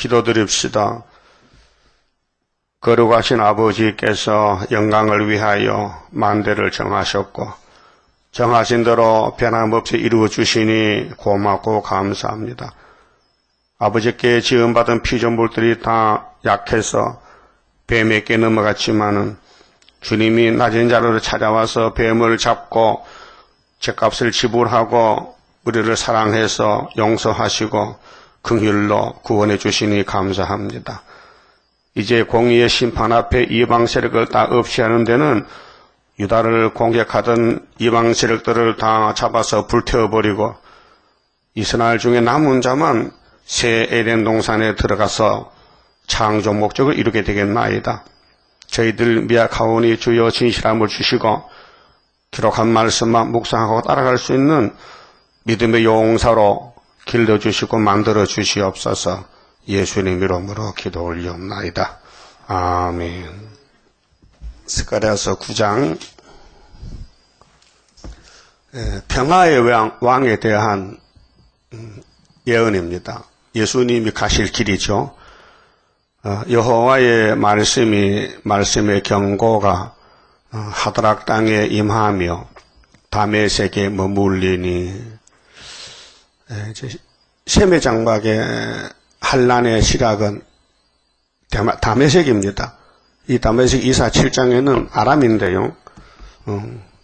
기도드립시다. 거룩하신 아버지께서 영광을 위하여 만대를 정하셨고 정하신 대로 변함없이 이루어 주시니 고맙고 감사합니다. 아버지께 지음받은 피조물들이 다 약해서 뱀에게 넘어갔지만은 주님이 낮은 자리로 찾아와서 뱀을 잡고 죗값을 지불하고 우리를 사랑해서 용서하시고 긍휼로 구원해 주시니 감사합니다. 이제 공의의 심판 앞에 이방 세력을 다 없애하는 데는 유다를 공격하던 이방 세력들을 다 잡아서 불태워버리고 이스라엘 중에 남은 자만 새 에덴 동산에 들어가서 창조 목적을 이루게 되겠나이다. 저희들 미약하오니 주여 진실함을 주시고 기록한 말씀만 묵상하고 따라갈 수 있는 믿음의 용사로 길러주시고 만들어주시옵소서. 예수님 이름으로 기도 올리옵나이다. 아멘. 스가랴서 9장 평화의 왕에 대한 예언입니다. 예수님이 가실 길이죠. 여호와의 말씀의 경고가 하드락 땅에 임하며 다메섹에 머물리니 셈의 장막의 한란의 시각은 다메섹입니다. 이 다메섹 이사 7장에는 아람인데요.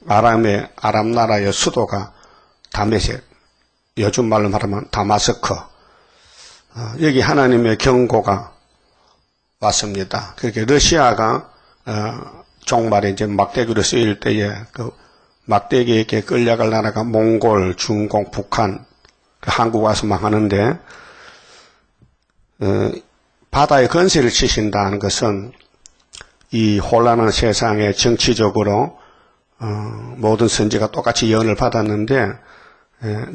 아람 나라의 수도가 다메섹, 요즘 말로 말하면 다마스커. 여기 하나님의 경고가 왔습니다. 그렇게 러시아가 종말에 이제 막대기로 쓰일 때에 그 막대기에게 끌려갈 나라가 몽골, 중공, 북한, 한국 와서 망하는데 바다에 건세를 치신다는 것은 이 혼란한 세상에 정치적으로 모든 선지가 똑같이 예언을 받았는데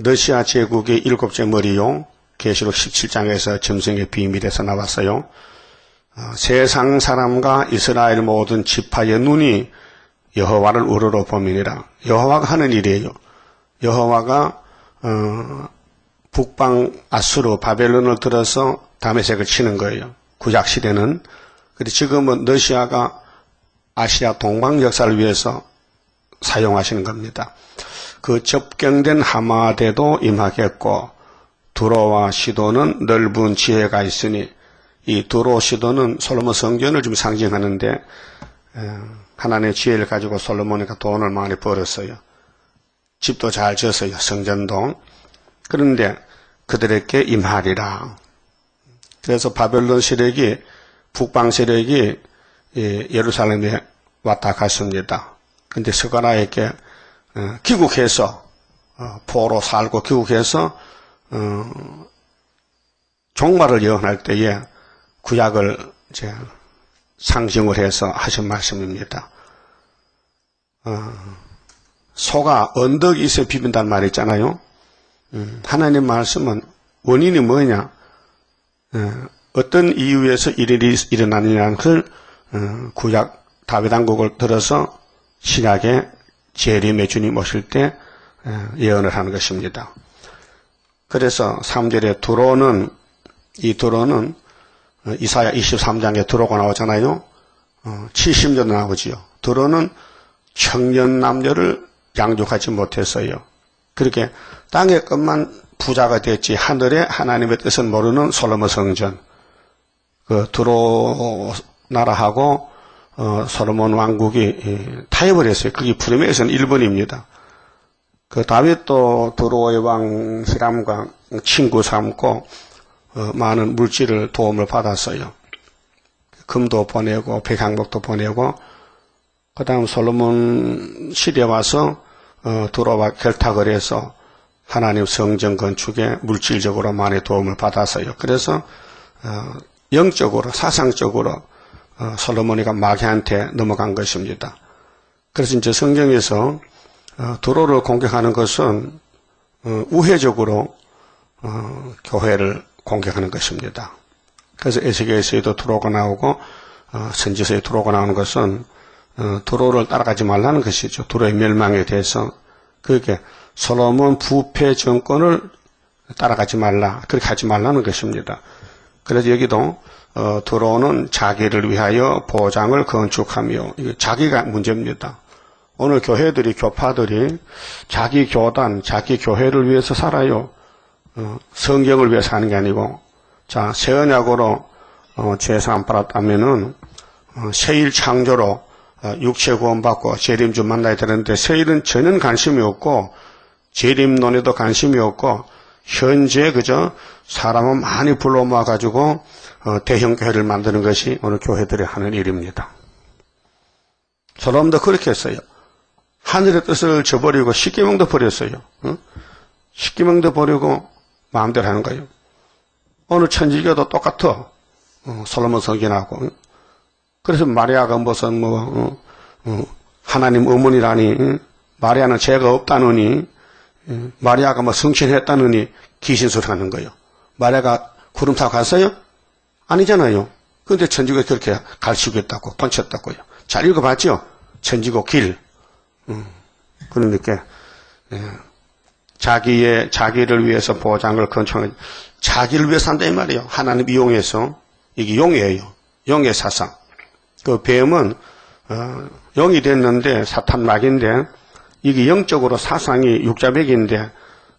러시아 제국의 7째 머리요. 계시록 17장에서 점성의 비밀에서 나왔어요. 세상 사람과 이스라엘 모든 지파의 눈이 여호와를 우러러 보미니라. 여호와가 하는 일이에요. 여호와가 북방 아수르 바벨론을 들어서 다메섹을 치는 거예요. 구약 시대는. 근데 지금은 러시아가 아시아 동방 역사를 위해서 사용하시는 겁니다. 그 접경된 하마대도 임하겠고 두로와 시도는 넓은 지혜가 있으니 이 두로 시도는 솔로몬 성전을 좀 상징하는데 하나님의 지혜를 가지고 솔로몬이가 돈을 많이 벌었어요. 집도 잘 지었어요. 성전도. 그런데 그들에게 임하리라. 그래서 바벨론 세력이 북방 세력이 예루살렘에 왔다 갔습니다. 그런데 스가랴에게 귀국해서 포로 살고 귀국해서 종말을 예언할 때에 구약을 이제 상징을 해서 하신 말씀입니다. 소가 언덕 위에 비빈다는 말이 있잖아요. 하나님 말씀은 원인이 뭐냐? 어떤 이유에서 일이 일어나느냐는 걸 구약 다윗 왕국을 들어서 신약에 재림의 주님 오실 때 예언을 하는 것입니다. 그래서 3절에 이 두로는 이사야 23장에 두로가 나오잖아요. 70년 나오지요. 두로는 청년 남녀를 양육하지 못했어요. 그렇게 땅의 것만 부자가 됐지 하늘에 하나님의 뜻은 모르는 솔로몬 성전. 그 두로 나라하고 솔로몬 왕국이 타협을 했어요. 그게 프리메이션 1번입니다. 그 다윗도 두로의 왕 히람과 친구 삼고 많은 물질을 도움을 받았어요. 금도 보내고 백향목도 보내고 그 다음 솔로몬 시대에 와서 두로와 결탁을 해서 하나님 성전 건축에 물질적으로 많이 도움을 받았어요. 그래서 영적으로 사상적으로 솔로몬이가 마귀한테 넘어간 것입니다. 그래서 이제 성경에서 두로를 공격하는 것은 우회적으로 교회를 공격하는 것입니다. 그래서 에스겔서에도 두로가 나오고 선지서에 두로가 나오는 것은 두로를 따라가지 말라는 것이죠. 두로의 멸망에 대해서. 그렇게 솔로몬 부패 정권을 따라가지 말라. 그렇게 하지 말라는 것입니다. 그래서 여기도 들어오는 자기를 위하여 보장을 건축하며, 이게 자기가 문제입니다. 오늘 교회들이, 교파들이 자기 교단, 자기 교회를 위해서 살아요. 성경을 위해서 사는 게 아니고, 자, 새 언약으로 죄사 안 받았다면은 새일 창조로 육체 구원받고 재림주 만나야 되는데, 새일은 전혀 관심이 없고 재림론에도 관심이 없고, 현재 그저 사람을 많이 불러 모아가지고 대형 교회를 만드는 것이 오늘 교회들이 하는 일입니다. 솔로몬도 그렇게 했어요. 하늘의 뜻을 저버리고 십계명도 버렸어요. 십계명도 버리고 마음대로 하는 거예요. 오늘 천주교도 똑같아. 솔로몬 성전하고. 그래서 마리아가 무슨 하나님 어머니라니, 마리아는 죄가 없다느니, 마리아가 성신했다느니 귀신소리 하는 거예요. 마리아가 구름 타고 갔어요? 아니잖아요. 그런데 천주교가 그렇게 가르치고 있다고, 번쳤다고요. 잘 읽어봤죠? 천주교 길. 그러니까 자기를 위해서 보장을 건축하는, 자기를 위해서 산다 이 말이에요. 하나님 이용해서. 이게 용이에요. 용의 사상. 그 뱀은 용이 됐는데 사탄 막인데, 이게 영적으로 사상이 육자백인데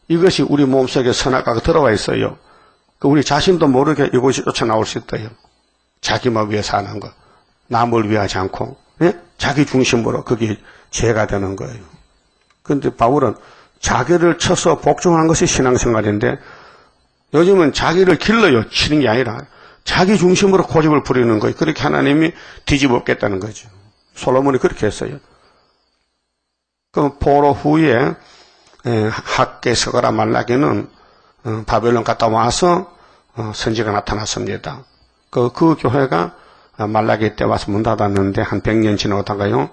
이것이 우리 몸속에 선악과가 들어와 있어요. 우리 자신도 모르게 이것이 쫓아나올 수 있어요. 자기만 위해 사는 거. 남을 위하지 않고, 예? 자기 중심으로 그게 죄가 되는 거예요. 그런데 바울은 자기를 쳐서 복종하는 것이 신앙생활인데, 요즘은 자기를 길러요. 치는 게 아니라 자기 중심으로 고집을 부리는 거예요. 그렇게 하나님이 뒤집었겠다는 거죠. 솔로몬이 그렇게 했어요. 그럼 포로 후에 학개 서가라 말라기는 바벨론 갔다 와서 선지가 나타났습니다. 그 교회가 말라기 때 와서 문 닫았는데 한 100년 지나다가요.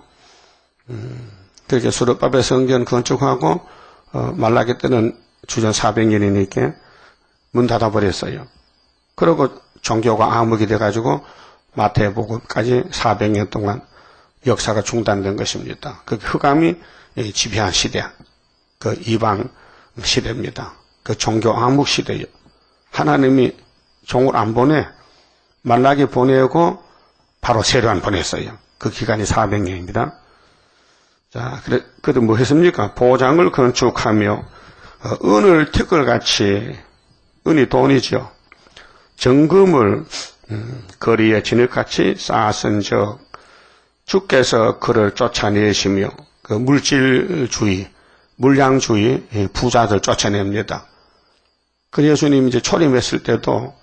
그렇게 수르바벨 성전 건축하고 말라기 때는 주전 400년이니까 문 닫아버렸어요. 그리고 종교가 암흑이 돼가지고 마태복음까지 400년 동안 역사가 중단된 것입니다. 그 흑암이 지배한 시대, 그 이방 시대입니다. 그 종교 암흑 시대예요. 하나님이 종을 안 보내, 말라기 보내고 바로 세례안 보냈어요. 그 기간이 400년입니다. 자, 그래도 뭐 했습니까? 보장을 건축하며 은을 티끌같이, 은이 돈이죠. 정금을 거리에 진흙같이 쌓았은즉 주께서 그를 쫓아내시며, 그 물질주의, 물량주의 부자들 쫓아냅니다. 그 예수님이 이제 초림했을 때도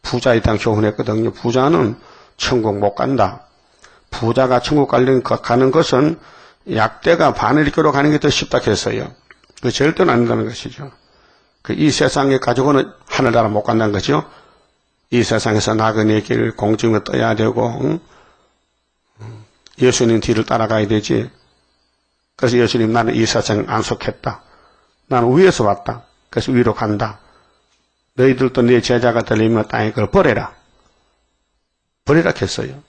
부자에 대한 교훈했거든요. 부자는 천국 못 간다. 부자가 천국 가는 것은 약대가 바늘 끼러 가는 게 더 쉽다 했어요. 그 절대는 안 된다는 것이죠. 이 세상에 가지고는 하늘나라 못 간다는 거죠. 이 세상에서 나그네 길 공중에 떠야 되고, 예수님 뒤를 따라가야 되지. 그래서 예수님, 나는 이 세상에 안 속했다. 나는 위에서 왔다. 그래서 위로 간다. 너희들도 내 제자가 되려면 땅에 그걸 버려라. 버리라 했어요.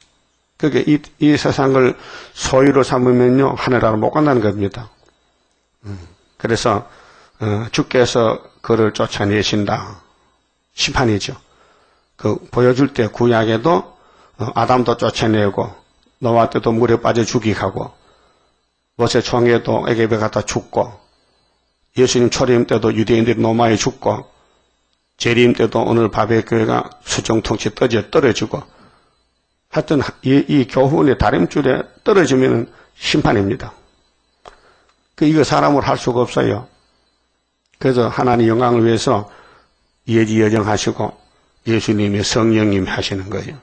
그게 이 세상을 소유로 삼으면요, 하늘나라 못 간다는 겁니다. 그래서 주께서 그를 쫓아내신다. 심판이죠. 보여줄 때 구약에도 아담도 쫓아내고, 노아 때도 물에 빠져 죽이고, 모세 총회도 애굽에 갔다 죽고, 예수님 초림 때도 유대인들이 로마에 죽고, 재림 때도 오늘 바벨 교회가 수정통치 떨어지고, 하여튼 이 교훈의 다림줄에 떨어지면 심판입니다. 이거 사람으로 할 수가 없어요. 그래서 하나님 영광을 위해서 예지여정하시고 예수님이 성령님이 하시는 거예요.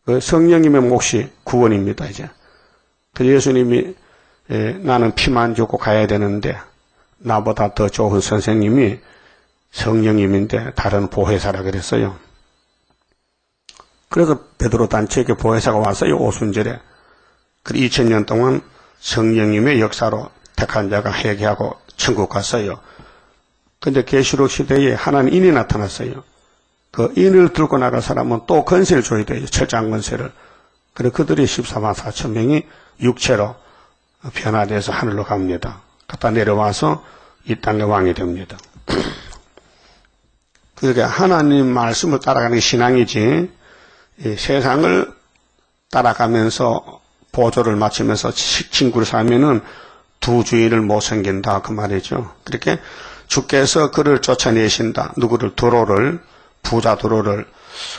그 성령님의 몫이 구원입니다, 이제. 그래서 예수님이 나는 피만 주고 가야 되는데 나보다 더 좋은 선생님이 성령님인데 다른 보혜사라 그랬어요. 그래서 베드로 단체에게 보혜사가 왔어요, 오순절에. 그리고 2000년 동안 성령님의 역사로 택한 자가 회개하고 천국 갔어요. 근데 계시록 시대에 하나님 인이 나타났어요. 그 인을 들고 나갈 사람은 또 건세를 줘야 돼요. 철장 건세를. 그래서 그들이 14만 4천 명이 육체로 변화돼서 하늘로 갑니다. 갖다 내려와서 이 땅의 왕이 됩니다. 그러니까 하나님 말씀을 따라가는 게 신앙이지, 이 세상을 따라가면서 보조를 맞추면서 친구를 사면은 두 주인을 못 섬긴다 그 말이죠. 그렇게 주께서 그를 쫓아내신다. 누구를? 도로를, 부자 도로를.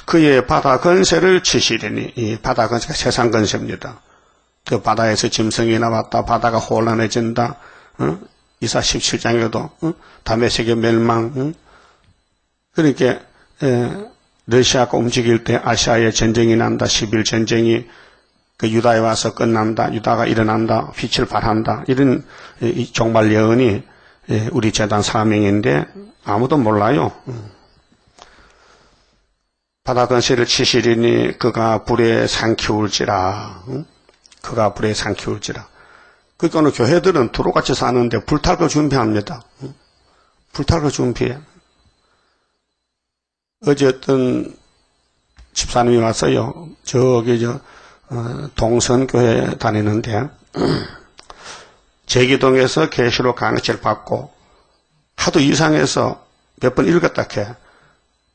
그의 바다 건세를 치시리니, 이 바다 건세가 세상 건세입니다. 그 바다에서 짐승이 나왔다. 바다가 혼란해진다. 이사 17장에도 다메섹의 멸망. 그러니까 러시아가 움직일 때 아시아에 전쟁이 난다. 10일 전쟁이 그 유다에 와서 끝난다. 유다가 일어난다. 빛을 발한다. 이런 종말 예언이 우리 재단 사명인데 아무도 몰라요. 바다 건세를 치시리니 그가 불에 삼키울지라. 그가 불에 삼키울지라. 그러니까 오늘 교회들은 두루같이 사는데 불탈 거 준비합니다. 불탈 거 준비해. 어제 어떤 집사님이 왔어요. 저기 동선교회 다니는데 제기동에서 계시록 강의를 받고 하도 이상해서 몇 번 읽었다 해.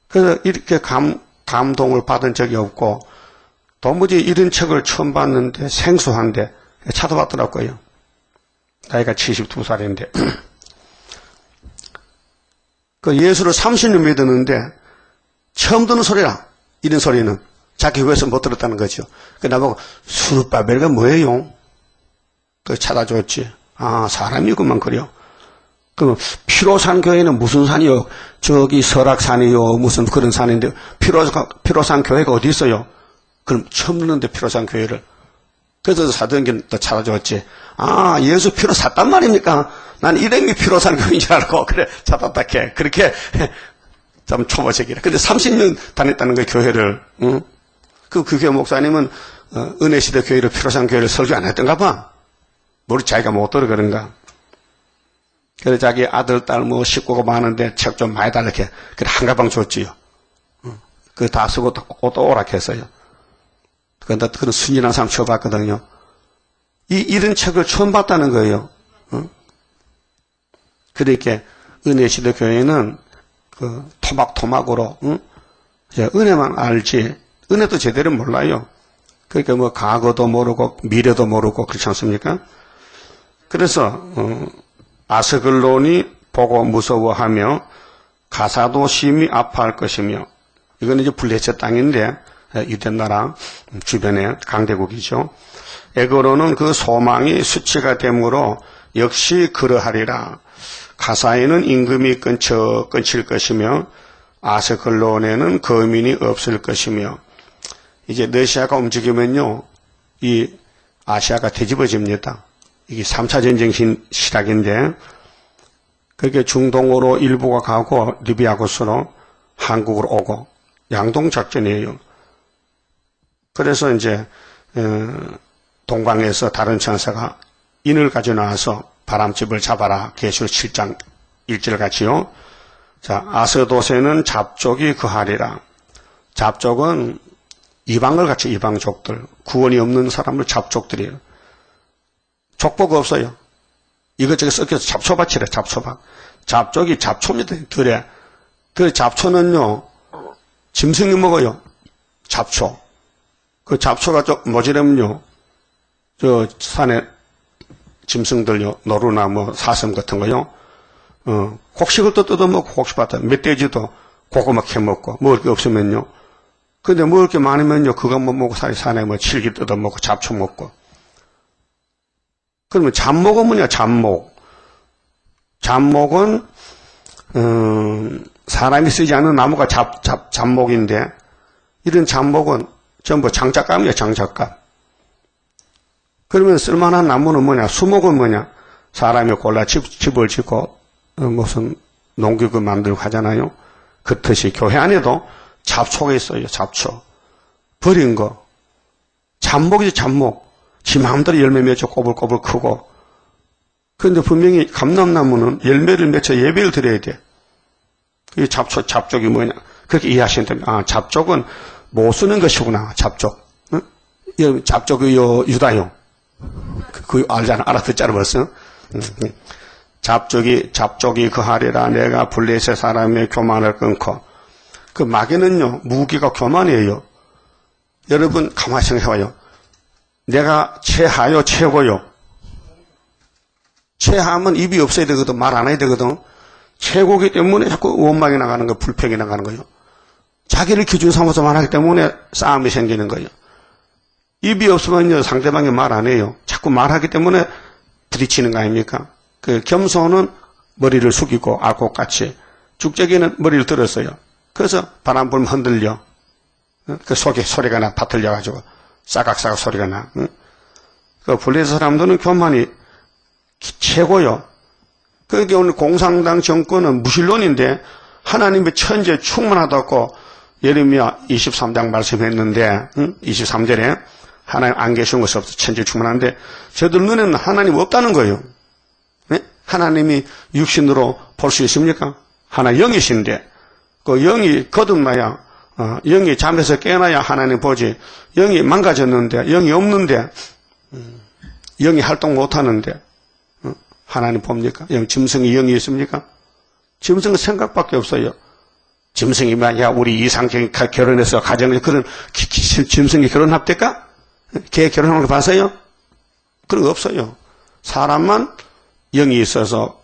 그래서 이렇게 감동을 받은 적이 없고 도무지 이런 책을 처음 봤는데 생소한데 찾아봤더라고요. 나이가 72살인데 그 예수를 30년 믿었는데 처음 듣는 소리라. 이런 소리는 자기 교회에서 못 들었다는 거죠. 그 나보고 수르바벨가 뭐예요? 그 찾아줬지. 아, 사람이구만 그래요. 그럼 피로산 교회는 무슨 산이요? 저기 설악산이요. 무슨 그런 산인데 피로산 교회가 어디 있어요? 그럼 처음 듣는데 피로산 교회를. 그래서 사도행전 또 찾아줬지. 아, 예수 피로 샀단 말입니까? 난 이름이 피로산 교회인 줄 알고 그래 찾았다 해. 그렇게 좀 초보적이라. 근데 30년 다녔다는 거예요, 교회를. 응? 그 교회 목사님은 은혜시대 교회를 피로산 교회를 설교 안 했던가 봐. 머리 자기가 못 들어 그런가. 그래서 자기 아들, 딸, 식구가 많은데 책 좀 많이 달라 이렇게. 그래, 한 가방 줬지요. 그 다 쓰고 또 오락했어요. 그런데 그런 순진한 사람 처음 봤거든요. 이런 책을 처음 봤다는 거예요. 그러니까 은혜시대 교회는 그 토막토막으로, 은혜만 알지, 은혜도 제대로 몰라요. 그러니까 뭐 과거도 모르고 미래도 모르고 그렇지 않습니까? 그래서 아스글론이 보고 무서워하며 가사도 심히 아파할 것이며, 이건 이제 블레셋 땅인데 유대 나라 주변의 강대국이죠. 에그로는 그 소망이 수치가 되므로 역시 그러하리라. 가사에는 임금이 끊칠 것이며 아스글론에는 거민이 없을 것이며. 이제 러시아가 움직이면요, 이 아시아가 뒤집어집니다. 이게 3차 전쟁 시작인데, 그렇게 중동으로 일부가 가고 리비아 곳으로 한국으로 오고 양동작전이에요. 그래서 이제 동방에서 다른 천사가 인을 가져 나와서 바람집을 잡아라. 계시록 7장 1절 같이요. 자, 아스도세는 잡족이 거하리라. 잡족은 이방을 같이 이방족들, 구원이 없는 사람을 잡족들이에요. 족보가 없어요. 이것저것 섞여서 잡초밭이래, 잡초밭. 잡족이 잡초입니다, 들에. 그 잡초는요, 짐승이 먹어요. 잡초. 그 잡초가 좀 모자라면요, 저 산에 짐승들요, 노루나 뭐 사슴 같은 거요, 곡식을 또 뜯어먹고 곡식밭에 멧돼지도 고구마 캐먹고, 먹을 게 없으면요. 근데 먹을 게 많으면요, 그거 못 먹고 산에 뭐 칠기 뜯어먹고 잡초 먹고. 그러면 잡목은 뭐냐, 잡목. 잡목은, 사람이 쓰지 않는 나무가 잡목인데, 이런 잡목은 전부 장작감이에요, 장작감. 그러면 쓸만한 나무는 뭐냐, 수목은 뭐냐, 사람이 골라 집을 짓고, 무슨 농기구 만들고 하잖아요. 그렇듯이 교회 안에도 잡초가 있어요, 잡초. 버린 거. 잡목이죠, 잡목. 지 마음대로 열매 맺어 꼬불꼬불 크고. 그런데 분명히 감람나무는 열매를 맺어 예배를 드려야 돼. 이 잡족이 뭐냐. 그렇게 이해하시면 됩니다. 아, 잡족은 못 쓰는 것이구나, 잡족. 응? 잡족이 유다요. 그 알잖아, 알아듣잖아 벌써. 잡족이 거하리라. 내가 블레셋 사람의 교만을 끊고 그 마귀는요, 무기가 교만이에요. 여러분, 가만히 생각해봐요. 내가 최하요, 최고요. 최하면 입이 없어야 되거든. 말 안 해야 되거든. 최고기 때문에 자꾸 원망이 나가는 거예요. 불평이 나가는 거예요. 자기를 기준 삼아서 말하기 때문에 싸움이 생기는 거예요. 입이 없으면요, 상대방이 말 안 해요. 자꾸 말하기 때문에 들이치는 거 아닙니까? 그 겸손은 머리를 숙이고 알곡같이, 죽재기는 머리를 들었어요. 그래서 바람 불면 흔들려. 그 속에 소리가 나, 다 들려가지고 싸각싸각 소리가 나. 그 블레셋 사람들은 교만이 최고요. 그러니까 오늘 공산당 정권은 무신론인데 하나님의 천재 충만하다고 예레미야 23장 말씀했는데 23절에 하나님 안 계신 것이 없어 천재 충만한데 저들 눈에는 하나님 없다는 거예요. 네? 하나님이 육신으로 볼 수 있습니까? 하나 영이신데 그 영이 거듭나야 영이 잠에서 깨어나야 하나님 보지. 영이 망가졌는데 영이 없는데 영이 활동 못하는데 하나님 봅니까? 짐승이 영이 있습니까? 짐승은 생각밖에 없어요. 짐승이 만약 우리 이상적인 결혼해서 가정을 그런 짐승이 결혼합니까? 개 결혼하는 거 봤어요? 그런 거 없어요. 사람만 영이 있어서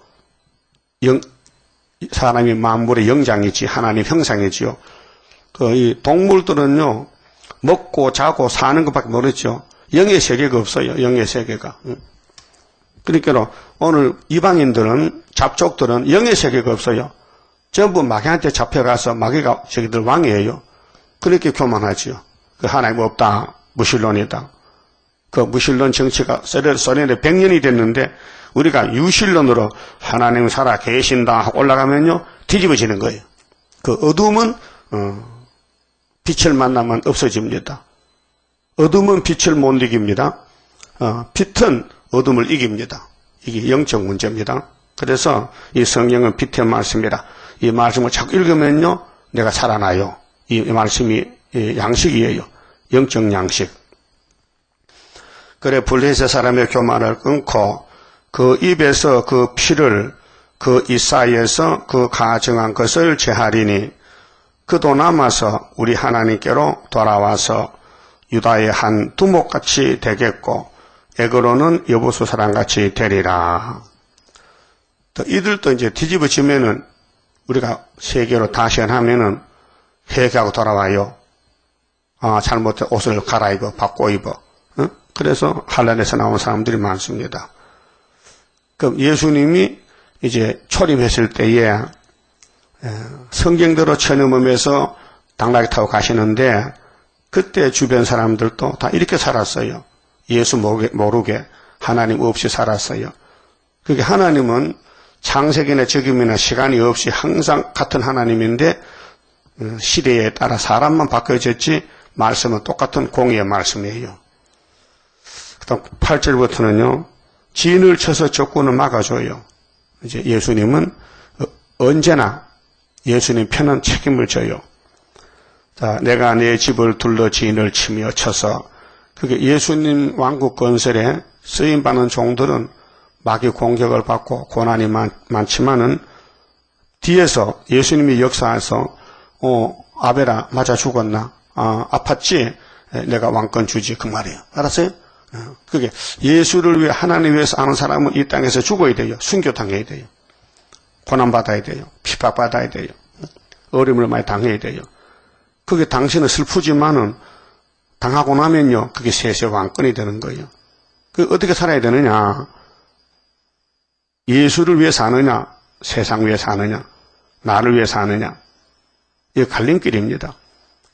사람이 만물의 영장이지 하나님 형상이지요. 이 동물들은요 먹고 자고 사는 것밖에 모르죠. 영의 세계가 없어요. 영의 세계가. 그러니까 오늘 이방인들은 잡족들은 영의 세계가 없어요. 전부 마귀한테 잡혀가서 마귀가 저기들 왕이에요. 그렇게 교만하지요. 그 하나님 없다. 무신론이다. 그 무신론 정치가 소련에 100년이 됐는데 우리가 유신론으로 하나님 살아 계신다 하고 올라가면요 뒤집어지는 거예요. 그 어둠은 빛을 만나면 없어집니다. 어둠은 빛을 못 이깁니다. 빛은 어둠을 이깁니다. 이게 영적 문제입니다. 그래서 이 성경은 빛의 말씀이라 이 말씀을 자꾸 읽으면요 내가 살아나요. 이 말씀이 양식이에요. 영적 양식. 그래 블레셋 사람의 교만을 끊고 그 입에서 그 피를 그 이사이에서 그 가정한 것을 제하리니 그도 남아서 우리 하나님께로 돌아와서 유다의 한 두목같이 되겠고 에그로는 여보수 사람같이 되리라. 또 이들도 이제 뒤집어지면은 우리가 세계로 다시하면은 회개하고 돌아와요. 잘못된 옷을 갈아입어 바꿔 입어. 그래서 한란에서 나온 사람들이 많습니다. 그럼 예수님이 이제 초림했을 때에 성경대로 천음음에서 당나귀 타고 가시는데 그때 주변 사람들도 다 이렇게 살았어요. 예수 모르게 하나님 없이 살았어요. 그게 하나님은 창세기나 적임이나 시간이 없이 항상 같은 하나님인데 시대에 따라 사람만 바뀌어졌지 말씀은 똑같은 공의의 말씀이에요. 그다음 8절부터는요. 진을 쳐서 적군을 막아줘요. 이제 예수님은 언제나 예수님 편한 책임을 져요. 자, 내가 내 집을 둘러 진을 치며 쳐서 그게 예수님 왕국 건설에 쓰임받는 종들은 마귀 공격을 받고 고난이 많지만은 뒤에서 예수님이 역사해서 아벨아 맞아 죽었나? 아팠지? 내가 왕권 주지 그 말이에요. 알았어요? 그게 예수를 위해 하나님 위해서 아는 사람은 이 땅에서 죽어야 돼요. 순교당해야 돼요. 고난받아야 돼요. 핍박받아야 돼요. 어려움을 많이 당해야 돼요. 그게 당신은 슬프지만은 당하고 나면요. 그게 세세 왕권이 되는 거예요. 그 어떻게 살아야 되느냐? 예수를 위해 사느냐? 세상 위해 사느냐? 나를 위해 사느냐? 이게 갈림길입니다.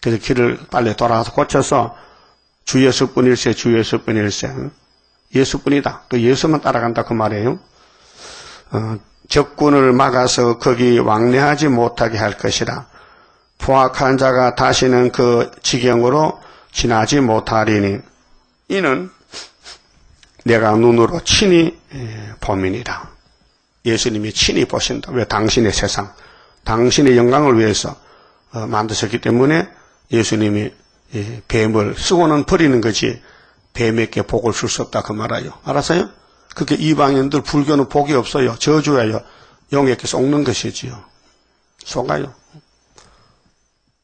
그래서 길을 빨리 돌아가서 고쳐서 주 예수뿐일세, 주 예수뿐일세. 예수뿐이다. 그 예수만 따라간다 그 말이에요. 적군을 막아서 거기 왕래하지 못하게 할 것이라. 포악한 자가 다시는 그 지경으로 지나지 못하리니 이는 내가 눈으로 친히 보미니라. 예수님이 친히 보신다. 왜? 당신의 세상, 당신의 영광을 위해서 만드셨기 때문에 예수님이 뱀을 쓰고는 버리는 거지 뱀에게 복을 줄 수 없다 그 말이에요. 알았어요? 그렇게 이방인들 불교는 복이 없어요. 저주예요. 용에게 속는 것이지요. 속아요.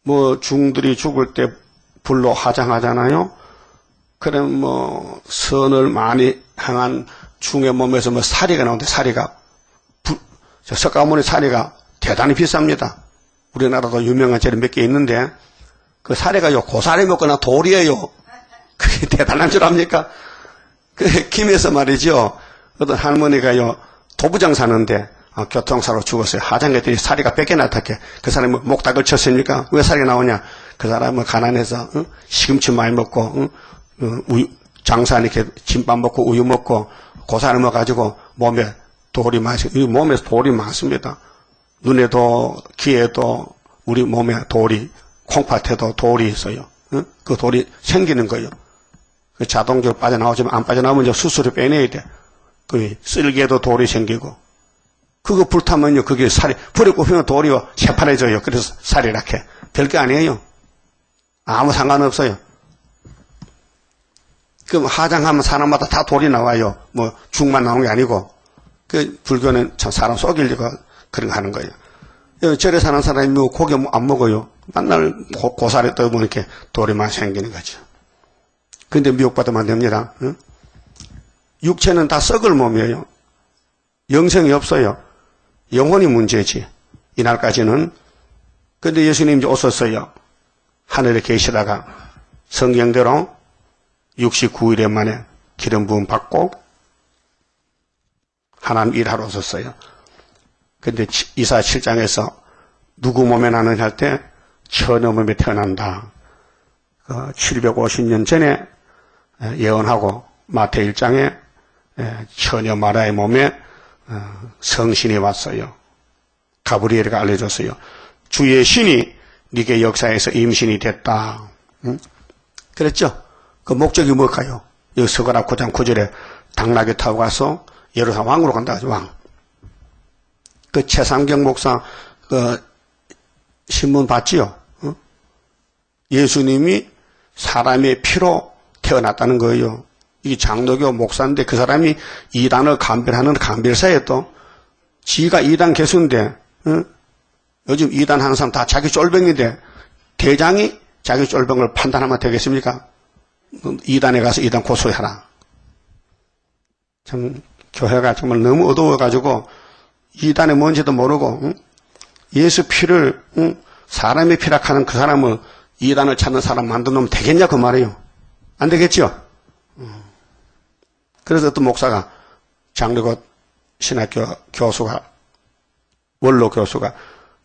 뭐 중들이 죽을 때 불로 화장하잖아요. 그럼 뭐 선을 많이 행한 중의 몸에서 뭐 사리가 나오는데 사리가 석가모니 사리가 대단히 비쌉니다. 우리나라도 유명한 재료 몇 개 있는데 그 사리가요 고사리 먹거나 돌이에요. 그게 대단한 줄 압니까? 그 김에서 말이죠. 어떤 할머니가요 도부장 사는데 교통사로 죽었어요. 화장했더니 사리가 100개 나타게 그 사람이 목닥을 쳤습니까? 왜 사리가 나오냐? 그 사람은 가난해서 시금치 많이 먹고 우유, 장사하니까 김밥 먹고 우유 먹고 고사리 먹어가지고 몸에 돌이 몸에서 돌이 많습니다. 눈에도 귀에도 우리 몸에 돌이 콩팥에도 돌이 있어요. 그 돌이 생기는 거예요. 그 자동적으로 빠져나오지만 안 빠져나오면 이제 수술을 빼내야 돼. 그 쓸개도 돌이 생기고 그거 불타면요 그게 살이 불에 꼽히면 돌이요 새파래져요. 그래서 살이 이렇게 별게 아니에요. 아무 상관없어요. 그럼 화장하면 사람마다 다 돌이 나와요. 뭐 죽만 나오는 게 아니고 그 불교는 참 사람 속이려고 그런 거 하는 거예요. 절에 사는 사람이 뭐 고기 안 먹어요. 맨날 고사리 떠보면 이렇게 돌이만 생기는 거죠. 근데 미혹받으면 안 됩니다. 응? 육체는 다 썩을 몸이에요. 영생이 없어요. 영혼이 문제지. 이날까지는. 근데 예수님 이제 오셨어요. 하늘에 계시다가 성경대로 69일에 만에 기름 부음 받고 하나님 일하러 오셨어요. 근데 이사 7장에서 누구 몸에 나느냐 할 때 처녀 몸에 태어난다. 750년 전에 예언하고 마태 1장에 처녀 마리아의 몸에 성신이 왔어요. 가브리엘가 알려줬어요. 주의 신이 네게 역사에서 임신이 됐다. 응? 그랬죠? 그 목적이 뭘까요? 여기 서가라 9장 9절에 당나귀 타고 가서 예루살렘 왕으로 간다. 왕. 그 최상경 목사 그 신문 봤지요? 응? 예수님이 사람의 피로 태어났다는 거예요. 이게 장로교 목사인데 그 사람이 이단을 감별하는 감별사에 또 지가 이단 개수인데 요즘 이단 하는 사람 다 자기 쫄병인데 대장이 자기 쫄병을 판단하면 되겠습니까? 이단에 가서 이단 고소해라. 참 교회가 정말 너무 어두워가지고 이단이 뭔지도 모르고 예수 피를 사람의 피라 하는 그 사람을 이단을 찾는 사람 만들어놓으면 되겠냐 그 말이에요. 안 되겠죠? 그래서 어떤 목사가 장로교 신학교 교수가 원로 교수가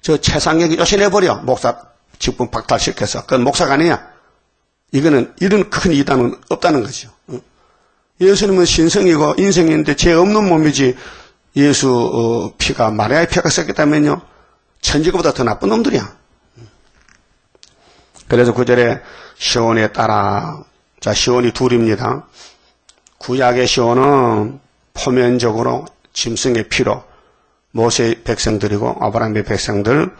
저 최상혁이 요신해버려 목사 직분 박탈시켜서 그건 목사가 아니냐. 이거는 이런 큰 이단은 없다는 거죠. 예수님은 신성이고 인생인데 죄 없는 몸이지 예수 피가 마리아의 피가 섞였기 때문에요 천지보다 더 나쁜 놈들이야. 그래서 구절에 시온에 따라 자 시온이 둘입니다. 구약의 시온은 포면적으로 짐승의 피로 모세의 백성들이고 아브라함의 백성들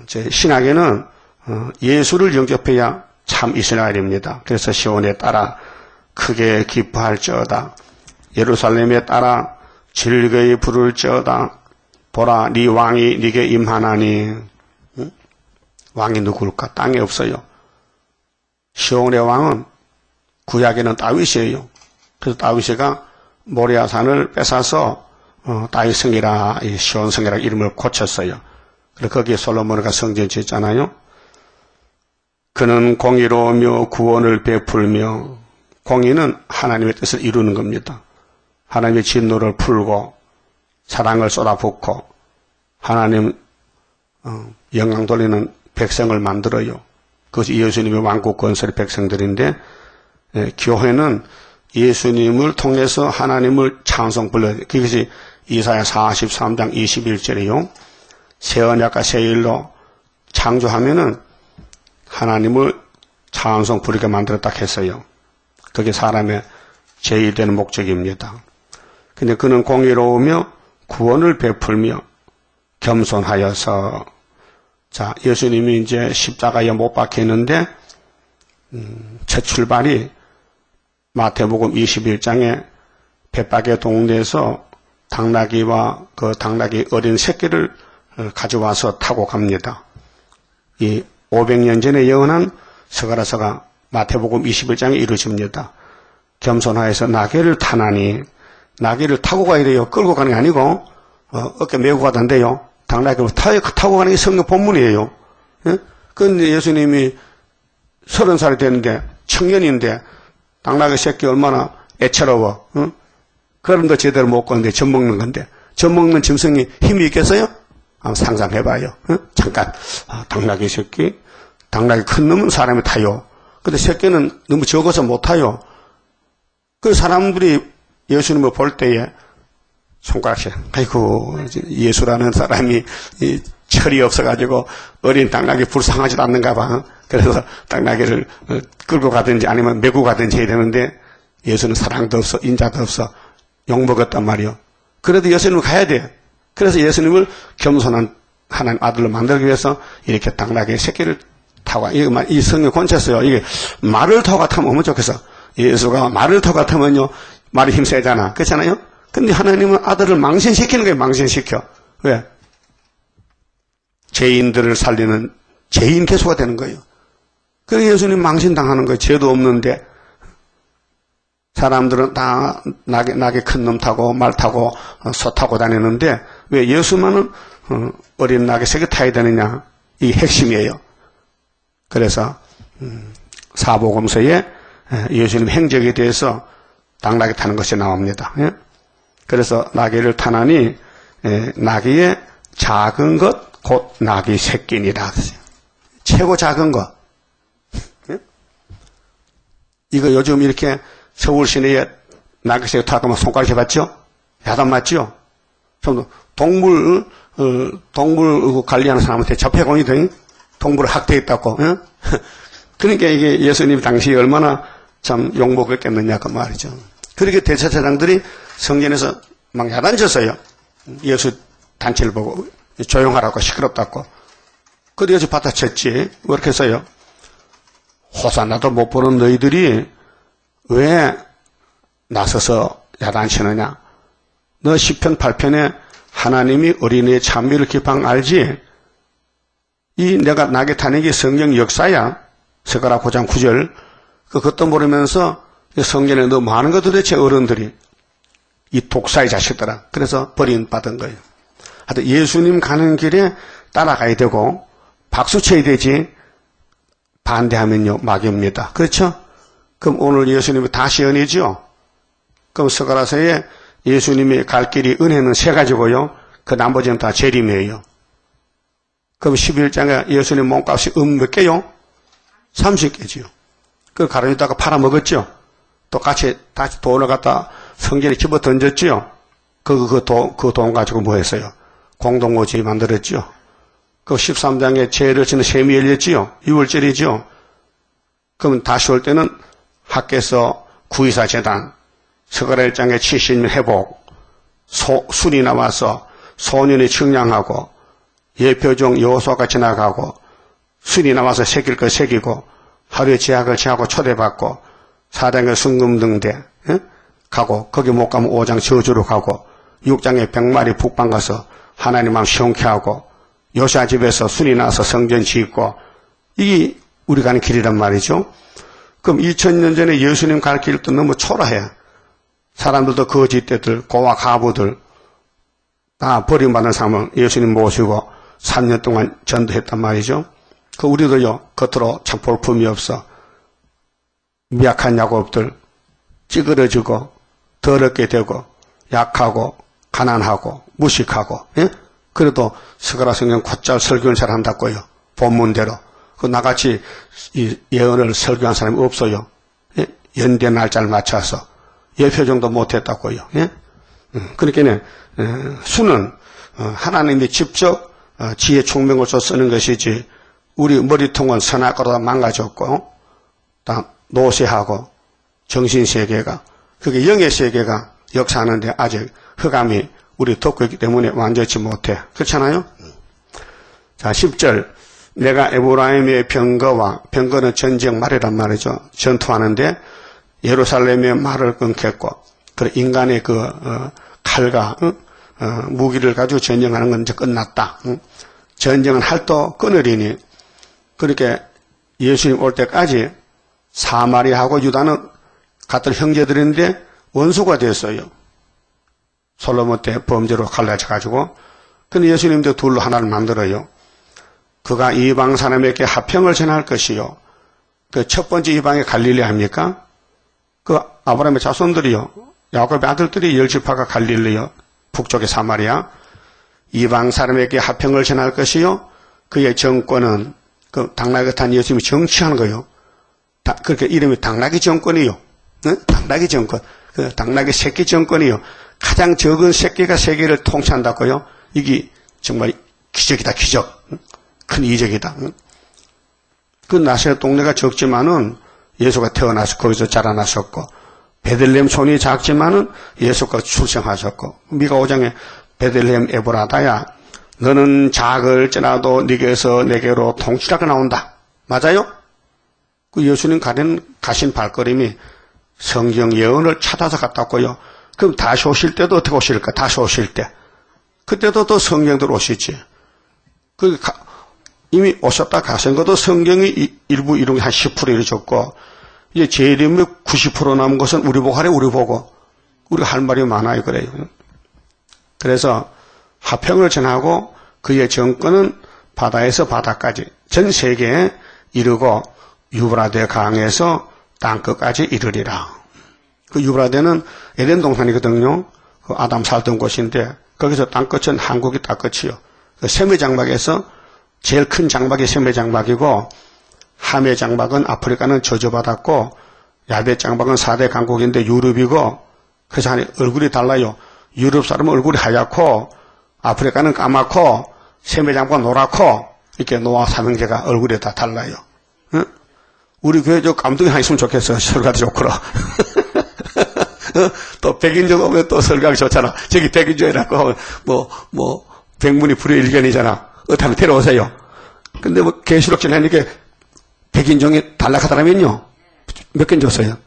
제 신학에는 예수를 영접해야 참 이스라엘입니다. 그래서 시온에 따라 크게 기뻐할지어다. 예루살렘에 따라 즐거이 부를지어다. 보라 네 왕이 네게 임하나니. 응? 왕이 누굴까? 땅에 없어요. 시온의 왕은 구약에는 다윗이에요. 그래서 다윗이가 모리아산을 뺏어서 다윗성이라 시온성이라 이름을 고쳤어요. 그래서 거기에 솔로몬이가 성전 짓잖아요. 그는 공의로우며 구원을 베풀며 공의는 하나님의 뜻을 이루는 겁니다. 하나님의 진노를 풀고 사랑을 쏟아붓고 하나님 영광 돌리는 백성을 만들어요. 그것이 예수님의 왕국 건설의 백성들인데 교회는 예수님을 통해서 하나님을 찬송 불러요. 그것이 이사야 43장 21절이요. 새 언약과 새 일로 창조하면은 하나님을 찬송 부르게 만들었다 했어요. 그게 사람의 제2되는 목적입니다. 근데 그는 공의로우며 구원을 베풀며 겸손하여서 자 예수님이 이제 십자가에 못 박혔는데 첫 출발이 마태복음 21장에 벳박의 동네에서 당나귀와 그 당나귀 어린 새끼를 가져와서 타고 갑니다. 이 500년 전에 예언한 스가랴서가 마태복음 21장에 이루어집니다. 겸손하여서 나귀를 타나니, 나귀를 타고 가야 돼요. 끌고 가는 게 아니고 어깨 메고 가던데요. 당나귀를 타고 가는 게 성경 본문이에요. 예? 그런데 예수님이 30살이 됐는데 청년인데 당나귀 새끼 얼마나 애처로워. 그런데 제대로 못 걷는데 젖 먹는 건데 젖 먹는 짐승이 힘이 있겠어요? 한번 상상해봐요. 잠깐 당나귀 새끼, 당나귀 큰 놈은 사람이 타요. 근데 새끼는 너무 적어서 못 타요. 그 사람들이 예수님을 볼 때에 손가락질, 아이고 예수라는 사람이 철이 없어가지고 어린 당나귀 불쌍하지도 않는가 봐. 그래서 당나귀를 끌고 가든지 아니면 메고 가든지 해야 되는데 예수는 사랑도 없어 인자도 없어 욕먹었단 말이요. 그래도 예수님은 가야 돼. 그래서 예수님을 겸손한 하나님 아들로 만들기 위해서 이렇게 당나귀 새끼를 타고 이 성경 권쳤어요. 이게 말을 타고 같으면 너무 좋겠어. 예수가 말을 타고 같으면요 말이 힘세잖아. 그렇잖아요. 근데 하나님은 아들을 망신시키는 거예요. 망신시켜. 왜? 죄인들을 살리는 죄인 개수가 되는 거예요. 그래서 예수님 망신당하는 거예요. 죄도 없는데 사람들은 다 나게 큰 놈 타고 말 타고 소 타고 다니는데 왜 예수만은 어린 나게 새끼 타야 되느냐. 이게 핵심이에요. 그래서 사복음서에 예수님 행적에 대해서 당나귀 타는 것이 나옵니다. 예? 그래서 나귀를 타나니 나귀의 작은 것 곧 나귀 새끼니라. 최고 작은 것. 예? 이거 요즘 이렇게 서울 시내에 나귀 새끼 타고 손가락 해봤죠? 야단 맞죠? 동물 관리하는 사람한테 접해공이더니 동물을 학대했다고. 예? 그러니까 이게 예수님 당시에 얼마나 참 욕먹었겠느냐 그 말이죠. 그렇게 대제사장들이 성전에서 막 야단쳤어요. 예수 단체를 보고 조용하라고 시끄럽다고. 그래서 예수 받아쳤지. 왜 이렇게 했어요? 호산나도 못 보는 너희들이 왜 나서서 야단치느냐. 너 시편 8편에 하나님이 어린이의 찬미를 기뻐한 알지? 이 내가 나게 타는 게 성경 역사야. 스가랴 9장 9절. 그것도 모르면서 성전에 너 뭐 하는 거 도대체 어른들이. 이 독사의 자식들아. 그래서 버림받은 거예요. 하여튼 예수님 가는 길에 따라가야 되고 박수 쳐야 되지 반대하면요 마귀입니다. 그렇죠? 그럼 오늘 예수님이 다시 은혜죠? 그럼 스가랴서에 예수님이 갈 길이 은혜는 세 가지고요. 그 나머지는 다 재림이에요. 그럼 11장에 예수님 몸값이 몇 개요? 30개지요. 그 가로니다가 팔아먹었죠. 또 같이 다시 돈을 갖다 성전에 집어 던졌죠. 그 돈 가지고 뭐 했어요? 공동모지 만들었죠. 그 13장에 죄를 지는 셈이 열렸지요. 6월절이죠. 그러면 다시 올 때는 학교에서 구의사 재단, 스가랴 1장에 70년 회복, 순이 나와서 소년이 측량하고 예표종 여호수아가 지나가고 순이 나와서 새길 거 새기고 하루에 제약을 제하고 초대받고 사단의 순금등대 가고 거기 못 가면 5장 저주로 가고 6장에 100마리 북방 가서 하나님 마음 시원케 하고 요시아 집에서 순이 나서 성전 짓고 이게 우리 가는 길이란 말이죠. 그럼 2000년 전에 예수님 갈 길도 너무 초라해. 사람들도 거짓대들 고와 가부들 다 버림받은 사람을 예수님 모시고 3년 동안 전도했단 말이죠. 그 우리도요 겉으로 참 볼품이 없어 미약한 야곱들 찌그러지고 더럽게 되고 약하고 가난하고 무식하고 예? 그래도 스가랴 성경 곧잘 설교를 잘한다고요. 본문대로. 그 나같이 이 예언을 설교한 사람이 없어요. 예? 연대 날짜를 맞춰서 예표정도 못했다고요. 예? 그러니까 수는 하나님이 직접 지혜 총명을 줘 쓰는 것이지 우리 머리통은 선악과로 망가졌고 다 노쇠하고 정신세계가 그게 영의 세계가 역사하는데 아직 흑암이 우리 덮고 있기 때문에 완전치 못해. 그렇잖아요? 자 10절 내가 에브라임의 병거는 전쟁 말이란 말이죠. 전투하는데 예루살렘의 말을 끊겠고 그 인간의 칼과 무기를 가지고 전쟁하는 건 이제 끝났다. 전쟁은 할도 끊으리니 그렇게 예수님 올 때까지 사마리아하고 유다는 같은 형제들인데 원수가 됐어요. 솔로몬 때 범죄로 갈라져가지고. 근데 예수님도 둘로 하나를 만들어요. 그가 이방 사람에게 화평을 전할 것이요. 그 첫 번째 이방의 갈릴리 아닙니까? 그 아브라함의 자손들이요. 야곱의 아들들이 10지파가 갈릴리요. 북쪽의 사마리아. 이방 사람에게 화평을 전할 것이요. 그의 정권은 그 당나귀 탄 예수님이 정치하는 거요. 그렇게 이름이 당나귀 정권이요. 네? 당나귀 정권. 그 당나귀 새끼 정권이요. 가장 적은 새끼가 세계를 통치한다고요. 이게 정말 기적이다, 기적. 큰 이적이다. 그 나사렛 동네가 적지만은 예수가 태어나서 거기서 자라나셨고, 베들레헴 손이 작지만은 예수가 출생하셨고, 미가 5장에 베들레헴 에브라다야, 너는 작을지라도 네게서 내게로 통치자가 나온다. 맞아요? 그 예수님 가신 발걸음이 성경 예언을 찾아서 갔다고요. 그럼 다시 오실 때도 어떻게 오실까? 다시 오실 때. 그때도 또 성경대로 오시지. 이미 오셨다 가신 것도 성경이 일부 이룬 게 한 10% 이루어졌고, 이제 재림의 90% 남은 것은 우리 보고 하래, 우리 보고. 우리가 할 말이 많아요, 그래요. 그래서 화평을 전하고 그의 정권은 바다에서 바다까지 전 세계에 이르고 유브라데 강에서 땅끝까지 이르리라. 그 유브라데는 에덴 동산이거든요. 그 아담 살던 곳인데 거기서 땅끝은 한국이 땅끝이요. 그 세메 장막에서 제일 큰 장막이 세메 장막이고 하메 장막은 아프리카는 저주받았고 야베 장막은 4대 강국인데 유럽이고 그래서 얼굴이 달라요. 유럽 사람은 얼굴이 하얗고 아프리카는 까맣고 세메 장막은 노랗고 이렇게 노아 삼형제가 얼굴이 다 달라요. 응? 우리 교회 저 감독이 하나 있으면 좋겠어. 설교도 좋고라. 또 백인종 오면 또 설교하기 좋잖아. 저기 백인종이라고 하면 백문이 불여일견이잖아. 어떻게 데려오세요. 근데 계시록질 하니까 백인종이 단락하더라면요. 몇 개 줬어요?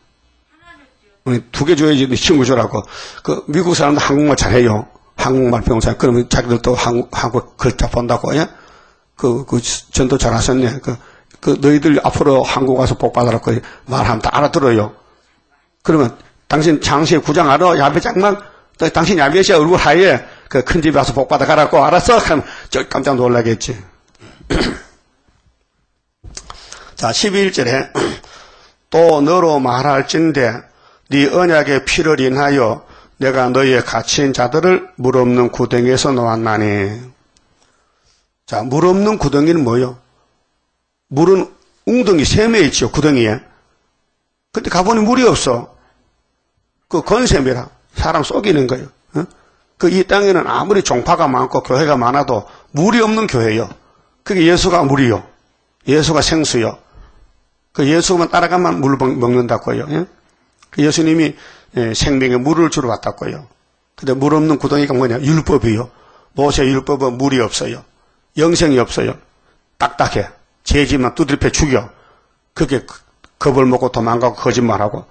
2개 줘야지 친구 주라고. 그 미국 사람도 한국말 잘해요. 한국말 배우자. 그러면 자기들도 한국 글자 본다고. 예? 전도 잘하셨네. 너희들 앞으로 한국 가서 복 받으라고 말하면 다 알아들어요. 그러면 당신 장시의 구장 알아? 야베 장막? 당신 야베시아 얼굴 하얘. 큰 집에 와서 복 받아가라고. 알았어? 하면 깜짝 놀라겠지. 자, 12절에 또 너로 말할진대 네 언약의 피를 인하여 내가 너희의 갇힌 자들을 물 없는 구덩이에서 놓았나니. 자, 물 없는 구덩이는 뭐예요? 물은 웅덩이 샘에 있죠, 구덩이에. 근데 가보니 물이 없어. 그 건샘이라 사람 속이는 거예요. 이 땅에는 아무리 종파가 많고 교회가 많아도 물이 없는 교회요. 그게 예수가 물이요. 예수가 생수요. 그 예수만 따라가면 물을 먹는다고요. 예? 예수님이 생명의 물을 주러 왔다고요. 근데 물 없는 구덩이가 뭐냐? 율법이요. 모세 율법은 물이 없어요. 영생이 없어요. 딱딱해. 죄지만 두들겨 죽여. 그게 겁을 먹고 도망가고 거짓말하고.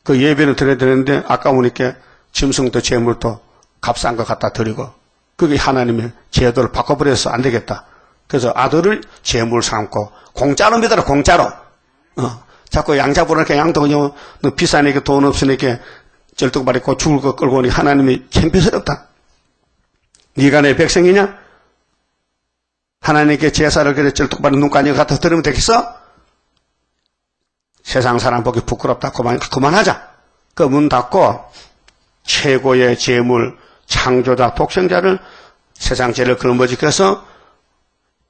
그 예배는 드려야 되는데 아까우니까 짐승도 재물도 값싼 거 갖다 드리고. 그게 하나님의 제도를 바꿔버려서 안 되겠다. 그래서 아들을 재물 삼고 공짜로 믿어라, 공짜로. 자꾸 양 잡으라니까 양도 그냥 너 비싸니까 돈 없으니까 쩔뚝발이 고 죽을 거 끌고 오니 하나님이 창피스럽다. 네가 내 백성이냐? 하나님께 제사를 그래 쩔뚝발이 눈까지 갖다 들으면 되겠어? 세상 사람 보기 부끄럽다. 그만하자. 그 문 닫고 최고의 재물, 창조자, 독생자를 세상 죄를 걸머지켜서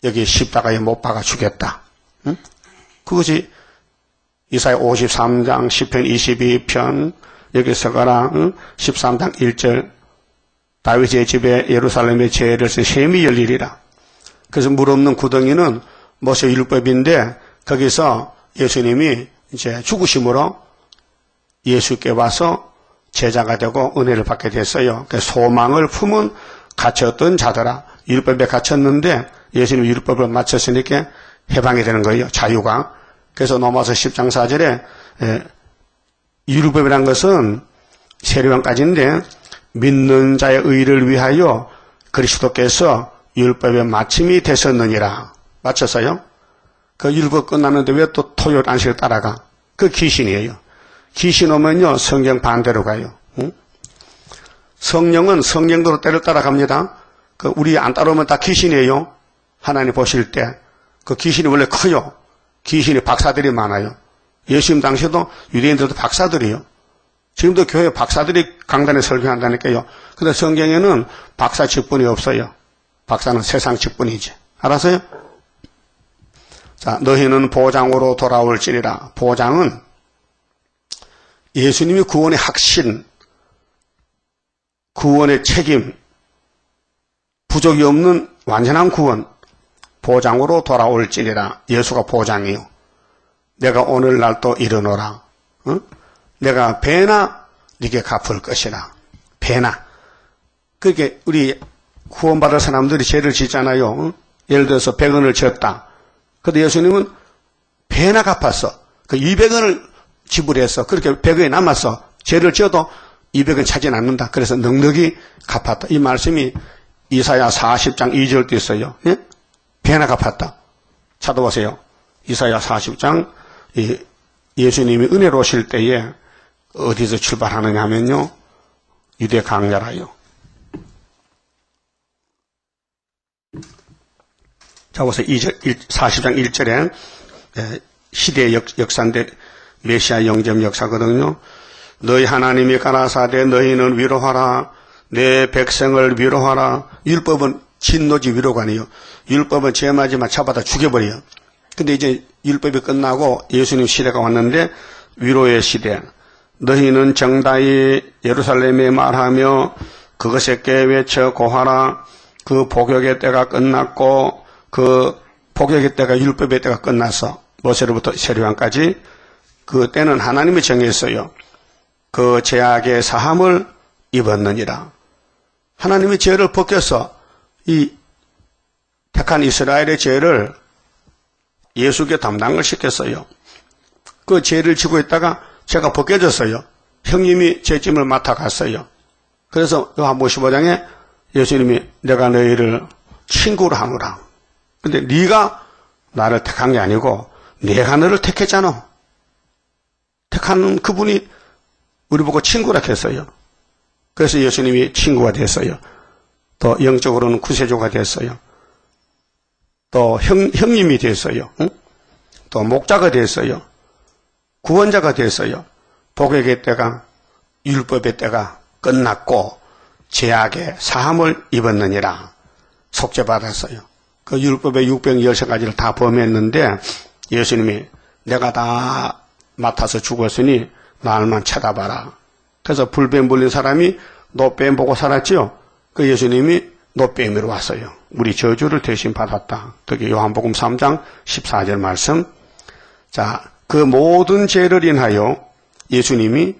여기 십자가에 못 박아 주겠다. 응? 그것이 이사야 53장, 시편 22편, 여기서 가라, 13장 1절, 다윗의 집에 예루살렘의 죄를 쓴 셈이 열리리라. 그래서 물 없는 구덩이는 모세 율법인데, 거기서 예수님이 이제 죽으심으로 예수께 와서 제자가 되고 은혜를 받게 됐어요. 소망을 품은 갇혔던 자들아, 율법에 갇혔는데 예수님 율법을 마쳤으니까 해방이 되는 거예요. 자유가. 그래서 로마서 10장 4절에 율법이란 것은 세례관까지인데 믿는 자의 의를 위하여 그리스도께서 율법의 마침이 되셨느니라. 맞췄어요? 그 율법 끝났는데 왜 또 토요일 안식을 따라가? 그 귀신이에요. 귀신 오면요, 성경 반대로 가요. 응? 성령은 성령대로 때를 따라갑니다. 그 우리 안 따라오면 다 귀신이에요. 하나님 보실 때. 그 귀신이 원래 커요. 귀신이 박사들이 많아요. 예수님 당시에도 유대인들도 박사들이에요. 지금도 교회 박사들이 강단에 설교한다니까요. 근데 성경에는 박사 직분이 없어요. 박사는 세상 직분이지. 알았어요? 자, 너희는 보장으로 돌아올지니라. 보장은 예수님이 구원의 확신, 구원의 책임, 부족이 없는 완전한 구원, 보장으로 돌아올지니라. 예수가 보장이요. 내가 오늘날 또 일어노라. 어? 내가 배나 네게 갚을 것이라. 배나. 그렇게 우리 구원받을 사람들이 죄를 짓잖아요. 어? 예를 들어서 100원을 졌다. 근데 예수님은 배나 갚았어. 그 200원을 지불해서 그렇게 100원이 남았어. 죄를 지어도 200원 차지 않는다. 그래서 넉넉히 갚았다. 이 말씀이 이사야 40장 2절도 있어요. 예? 배나 갚았다. 찾아보세요. 이사야 40장 예수님이 은혜로우실 때에 어디서 출발하느냐 하면요. 유대 강야라요. 자, 보세요. 40장 1절에 시대의 역사인데 메시아 영접 역사거든요. 너희 하나님이 가라사대 너희는 위로하라. 내 백성을 위로하라. 율법은 진노지 위로가 아니에요. 율법은 죄마지만 잡아다 죽여버려요. 근데 이제 율법이 끝나고 예수님 시대가 왔는데 위로의 시대. 너희는 정다이 예루살렘에 말하며 그것에게 외쳐 고하라. 그 복역의 때가 끝났고 그 복역의 때가 율법의 때가 끝나서 모세로부터 세례요한까지 그 때는 하나님이 정했어요. 그 죄악의 사함을 입었느니라. 하나님이 죄를 벗겨서 이 택한 이스라엘의 죄를 예수께 담당을 시켰어요. 그 죄를 지고 있다가 죄가 벗겨졌어요. 형님이 죄짐을 맡아갔어요. 그래서 요한복음 15장에 예수님이 내가 너희를 친구로 하노라. 근데 네가 나를 택한 게 아니고 내가 너를 택했잖아. 택한 그분이 우리 보고 친구라 했어요. 그래서 예수님이 친구가 됐어요. 또 영적으로는 구세주가 됐어요. 또 형님이 됐어요. 응? 또 목자가 됐어요. 구원자가 됐어요. 복역의 때가 율법의 때가 끝났고 죄악의 사함을 입었느니라. 속죄받았어요. 그 율법의 613가지를 다 범했는데 예수님이 내가 다 맡아서 죽었으니 나를만 쳐다봐라. 그래서 불뱀 불린 사람이 노뱀 보고 살았지요. 그 예수님이 노뱀으로 왔어요. 우리 저주를 대신 받았다. 그게 요한복음 3장 14절 말씀. 자, 그 모든 죄를 인하여 예수님이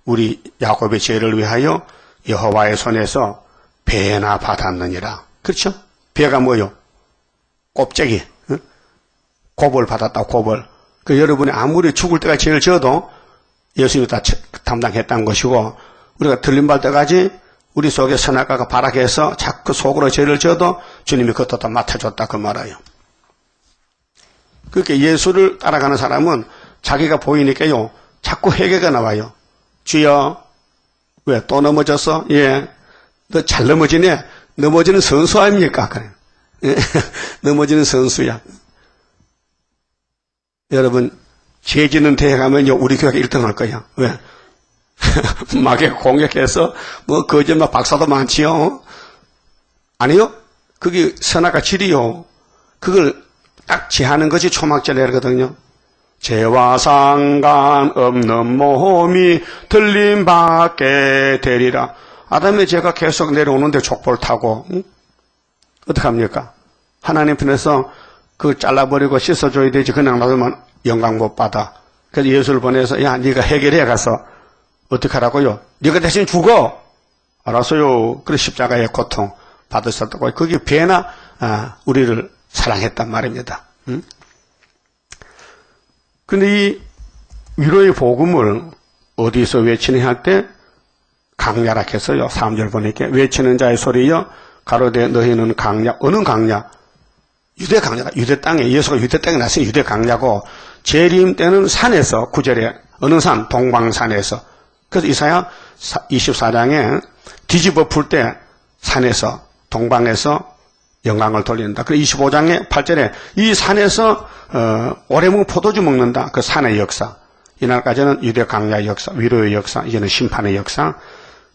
우리 야곱의 죄를 위하여 여호와의 손에서 배나 받았느니라. 그렇죠? 배가 뭐요? 곱쟁이. 응? 곱을 받았다. 곱을. 그 여러분이 아무리 죽을 때가 죄를 지어도 예수님이 다 담당했다는 것이고 우리가 들림발 때까지 우리 속에 선악과가 발악해서 자꾸 속으로 죄를 지어도 주님이 그것도 다 맡아줬다 그 말이에요. 그렇게 예수를 따라가는 사람은 자기가 보이니까요 자꾸 회개가 나와요. 주여 왜 또 넘어졌어? 예, 너 잘 넘어지네. 넘어지는 선수 아닙니까? 그래. 예. 넘어지는 선수야. 여러분 죄 짓는 대회 가면요 우리 교회가 1등 할 거야. 왜? 막에 공격해서 뭐 거짓말 박사도 많지요. 아니요. 그게 선악과 질이요. 그걸 딱 제하는 것이 초막절례거든요. 죄와 상관없는 몸이 들림받게 되리라. 아담의 죄가 계속 내려오는데 족보를 타고 응? 어떡합니까? 하나님 편에서 그 잘라버리고 씻어줘야 되지. 그냥 놔두면 영광 못 받아. 그래서 예수를 보내서 야 네가 해결해 가서 어떻게 하라고요? 네가 대신 죽어. 알았어요. 그래 십자가의 고통 받으셨다고. 그게 배나 우리를 사랑했단 말입니다. 응? 근데 이 위로의 복음을 어디서 외치냐 할 때 강야라 했어요. 3절 보니까 외치는 자의 소리여 가로되 너희는 강야. 어느 강야? 유대 강야가 유대 땅에 예수가 유대 땅에 났으니 유대 강야고 재림 때는 산에서 9절에 어느 산 동방산에서 그래서 이사야 24장에 뒤집어 풀 때 산에서 동방에서 영광을 돌린다. 그리고 25장에 8절에 이 산에서 오래 먹은 포도주 먹는다. 그 산의 역사. 이날까지는 유대 강야의 역사, 위로의 역사, 이제는 심판의 역사.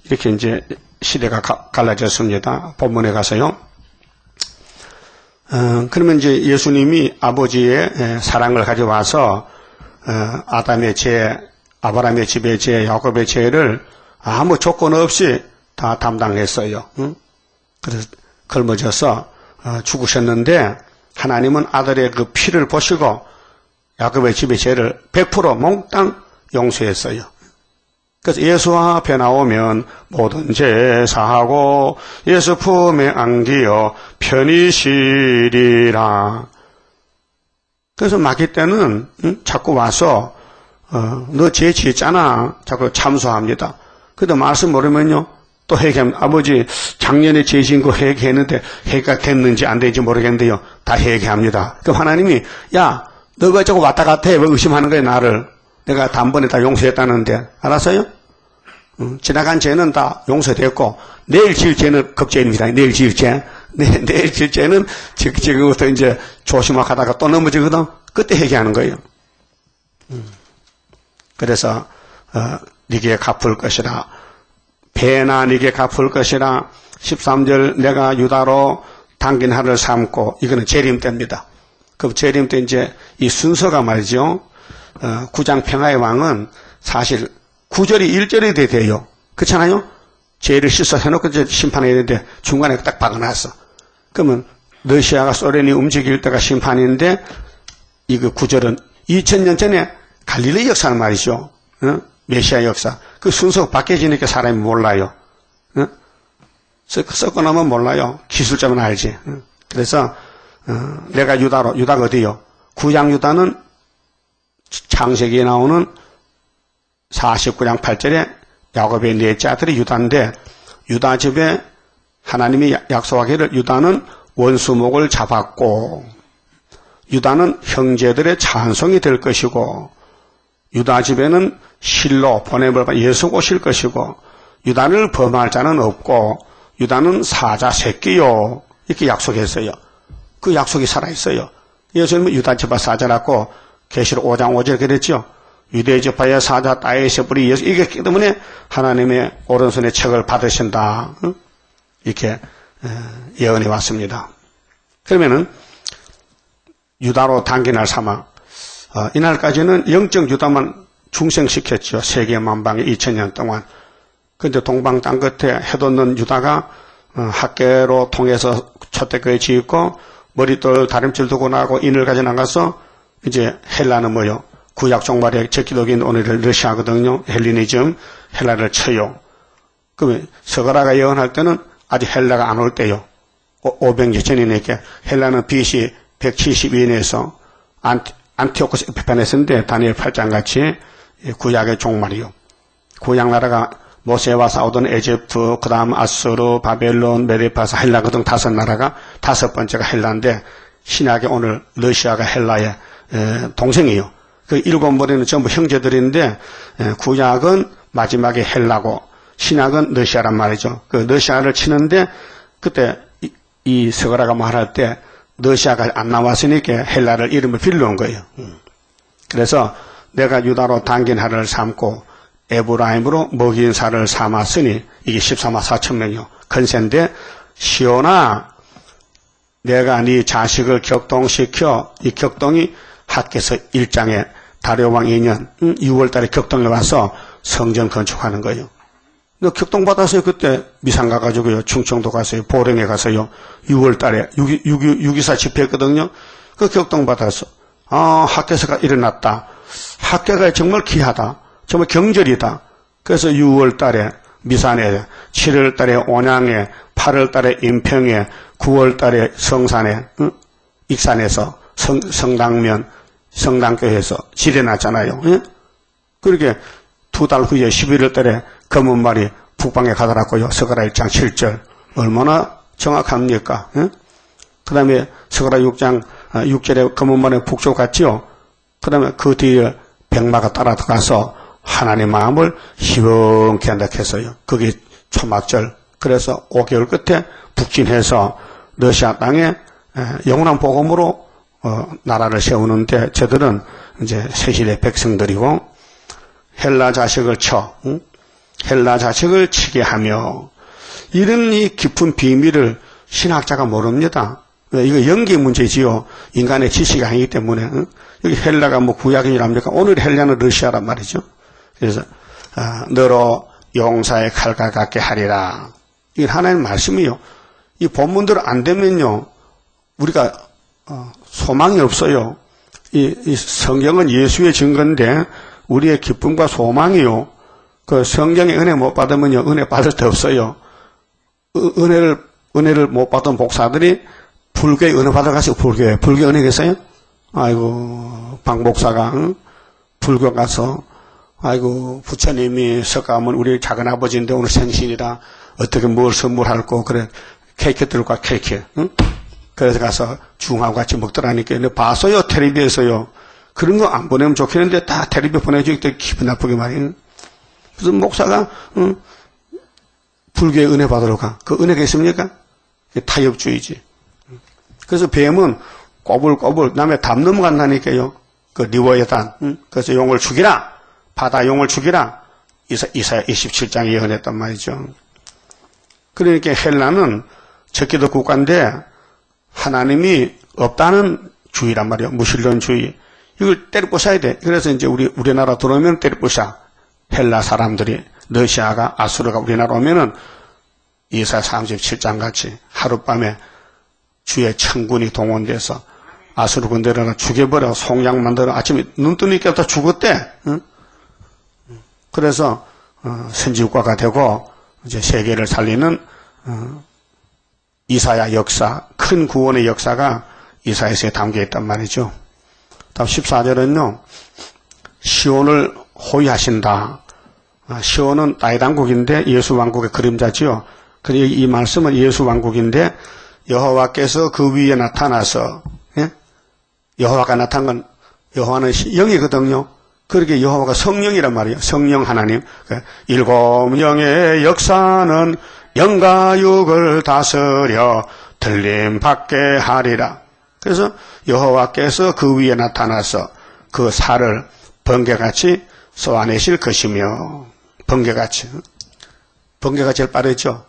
이렇게 이제 시대가 갈라졌습니다. 본문에 가서요. 그러면 이제 예수님이 아버지의 사랑을 가져와서 아담의 죄, 아브라함의 집의 죄, 야곱의 죄를 아무 조건 없이 다 담당했어요. 그래서 걸머져서 죽으셨는데 하나님은 아들의 그 피를 보시고 야곱의 집의 죄를 100% 몽땅 용서했어요. 그래서 예수 앞에 나오면 모든 죄 사하고 예수 품에 안기어 편히 쉬리라. 그래서 마귀 때는 자꾸 와서 너 죄 지었잖아. 자꾸 참소합니다. 그래도 말씀 모르면요. 또 회개합니다. 아버지 작년에 죄 지은 거 회개했는데 회개가 됐는지 안 되는지 모르겠는데요. 다 회개합니다. 그럼 하나님이 야 너가 자꾸 왔다 갔다 해. 왜 의심하는 거야 나를. 내가 단번에 다 용서했다는데 알았어요? 지나간 죄는 다 용서됐고 내일 지을 죄는 겁죄입니다. 내일 지을 죄. 내일 지을 죄는 지금부터 이제 조심하게 하다가 또 넘어지거든. 그때 회개하는 거예요. 그래서 네게 갚을 것이라. 배나 네게 갚을 것이라. 13절 내가 유다로 당긴 하를 삼고 이거는 재림 때입니다. 그 재림 때 이제 이 순서가 말이죠. 9장 평화의 왕은 사실 9절이 1절이 돼요. 그렇잖아요? 죄를 씻어 해놓고 이제 심판해야 되는데 중간에 딱 박아놨어. 그러면 러시아가 소련이 움직일 때가 심판인데 이거 9절은 2000년 전에 갈릴리 역사는 말이죠. 메시아 역사. 그 순서가 바뀌어지니까 사람이 몰라요. 섞어 놓으면 몰라요. 기술자만 알지. 그래서 내가 유다로, 유다가 어디요? 구약 유다는 창세기에 나오는 49장 8절에 야곱의 넷째 아들이 유다인데 유다 집에 하나님이 약속하기를 유다는 원수목을 잡았고 유다는 형제들의 찬송이 될 것이고 유다 집에는 실로 보냄을 받아 예수가 오실 것이고 유다를 범할 자는 없고 유다는 사자 새끼요 이렇게 약속했어요. 그 약속이 살아있어요. 예수님은 유다 집안 사자라고 계시록 5장 5절 그랬죠. 유대 지파의 사자 다윗의 뿌리 예수 이게 때문에 하나님의 오른손의 책을 받으신다. 이렇게 예언해 왔습니다. 그러면은 유다로 당기날 삼아 이날까지는 영적 유다만 중생시켰죠. 세계 만방에 2000년 동안. 그런데 동방 땅 끝에 해돋는 유다가 학계로 통해서 초대교회 짓고 머릿돌 다림질 두고 나고 인을 가져 나가서 이제 헬라는 뭐요? 구약 종말의 적기독인 오늘의 러시아거든요. 헬리니즘, 헬라를 쳐요. 그러면 서가라가 예언할 때는 아직 헬라가 안 올 때요. 500년 전이니까 헬라는 BC 172년에서 안티오코스 에피파네스인데 다니엘 8장 같이 구약의 종말이요. 구약 나라가 모세와 싸우던 에집트, 그 다음 아수르, 바벨론, 메디파사, 헬라 등 5나라가 5번째가 헬라인데 신약의 오늘 러시아가 헬라의 동생이요. 그 7머리는 전부 형제들인데 구약은 마지막에 헬라고 신약은 러시아란 말이죠. 그 러시아를 치는데 그때 이 서가라가 말할 때 러시아가 안 나왔으니까 헬라를 이름을 빌려온 거예요. 그래서 내가 유다로 당긴 하를 삼고 에브라임으로 먹인 살을 삼았으니 이게 14만 4천 명이요. 근세인데 시온아 내가 네 자식을 격동시켜 이 격동이 학개서 1장에 다리오왕 2년 6월 달에 격동에 와서 성전 건축하는 거예요. 너 격동 받았어요. 그때 미상 가가지고요. 충청도 가서요. 보령에 가서요. 6월 달에 6.24 집회했거든요. 그 격동 받았어. 학개서가 일어났다. 학개가 정말 귀하다. 정말 경절이다. 그래서 6월 달에 미산에, 7월 달에 온양에, 8월 달에 인평에, 9월 달에 성산에, 익산에서 성당면, 성당교회에서 지내놨잖아요. 그렇게 2달 후에 11월 달에 검은 말이 북방에 가더라고요. 서가라 1장 7절. 얼마나 정확합니까? 그 다음에 스가랴 6장 6절에 검은만에 북쪽 갔지요. 그 다음에 그 뒤에 백마가 따라 들어가서 하나님 마음을 시원케 한다 했어요. 그게 초막절. 그래서 5개월 끝에 북진해서 러시아 땅에 영원한 복음으로 나라를 세우는데 저들은 이제 새시대 백성들이고 헬라 자식을 헬라 자식을 치게 하며 이런 이 깊은 비밀을 신학자가 모릅니다. 이거 연계 문제지요. 인간의 지식이 아니기 때문에. 여기 헬라가 뭐 구약인이랍니까? 오늘 헬라는 러시아란 말이죠. 그래서 너로 용사의 칼과 같게 하리라. 이건 하나님 말씀이요. 이 본문대로 안 되면요 우리가 소망이 없어요. 이 성경은 예수의 증거인데 우리의 기쁨과 소망이요. 그 성경의 은혜 못 받으면요 은혜 받을 데 없어요. 은혜를 못 받은 목사들이 불교에 은혜 받으러 가시고 불교 은혜 계세요? 아이고 박 목사가 불교 가서 아이고 부처님이 석가모니 우리 작은 아버지인데 오늘 생신이라 어떻게 뭘 선물할고 그래 케이크 들고 가 케이크 그래서 가서 중하고 같이 먹더라니까 봤어요 텔레비에서요. 그런 거 안 보내면 좋겠는데 다 텔레비 보내주기 때문에 기분 나쁘게 말이에요. 그래서 목사가 불교에 은혜 받으러 가. 그 은혜가 있습니까? 타협주의지. 그래서 뱀은 꼬불꼬불 남의 담 넘어간다니까요. 그 리워야단. 그래서 용을 죽이라. 바다 용을 죽이라. 이사야 27장에 예언했단 말이죠. 그러니까 헬라는 적기도 국가인데 하나님이 없다는 주의란 말이에요. 무신론주의. 이걸 때려 부숴야 돼. 그래서 이제 우리나라 들어오면 때려 부숴. 헬라 사람들이 러시아가 아수르가 우리나라 오면은 이사야 37장 같이 하룻밤에 주의 천군이 동원돼서 아수르 군대를 죽여버려 송장 만들어 아침에 눈 뜨니까 다 죽었대. 응? 그래서 선지국가가 되고 이제 세계를 살리는 이사야 역사, 큰 구원의 역사가 이사야서에 담겨 있단 말이죠. 다음 14절은요. 시온을 호위하신다. 시온은 다윗왕국인데 예수 왕국의 그림자지요. 그리고 이 말씀은 예수 왕국인데 여호와께서 그 위에 나타나서 여호와가 나타난 건 여호와는 영이거든요. 그렇게 여호와가 성령이란 말이에요. 성령 하나님. 일곱 영의 역사는 영과 육을 다스려 들림 받게 하리라. 그래서 여호와께서 그 위에 나타나서 그 살을 번개같이 쏘아내실 것이며 번개같이. 번개가 제일 빠르죠.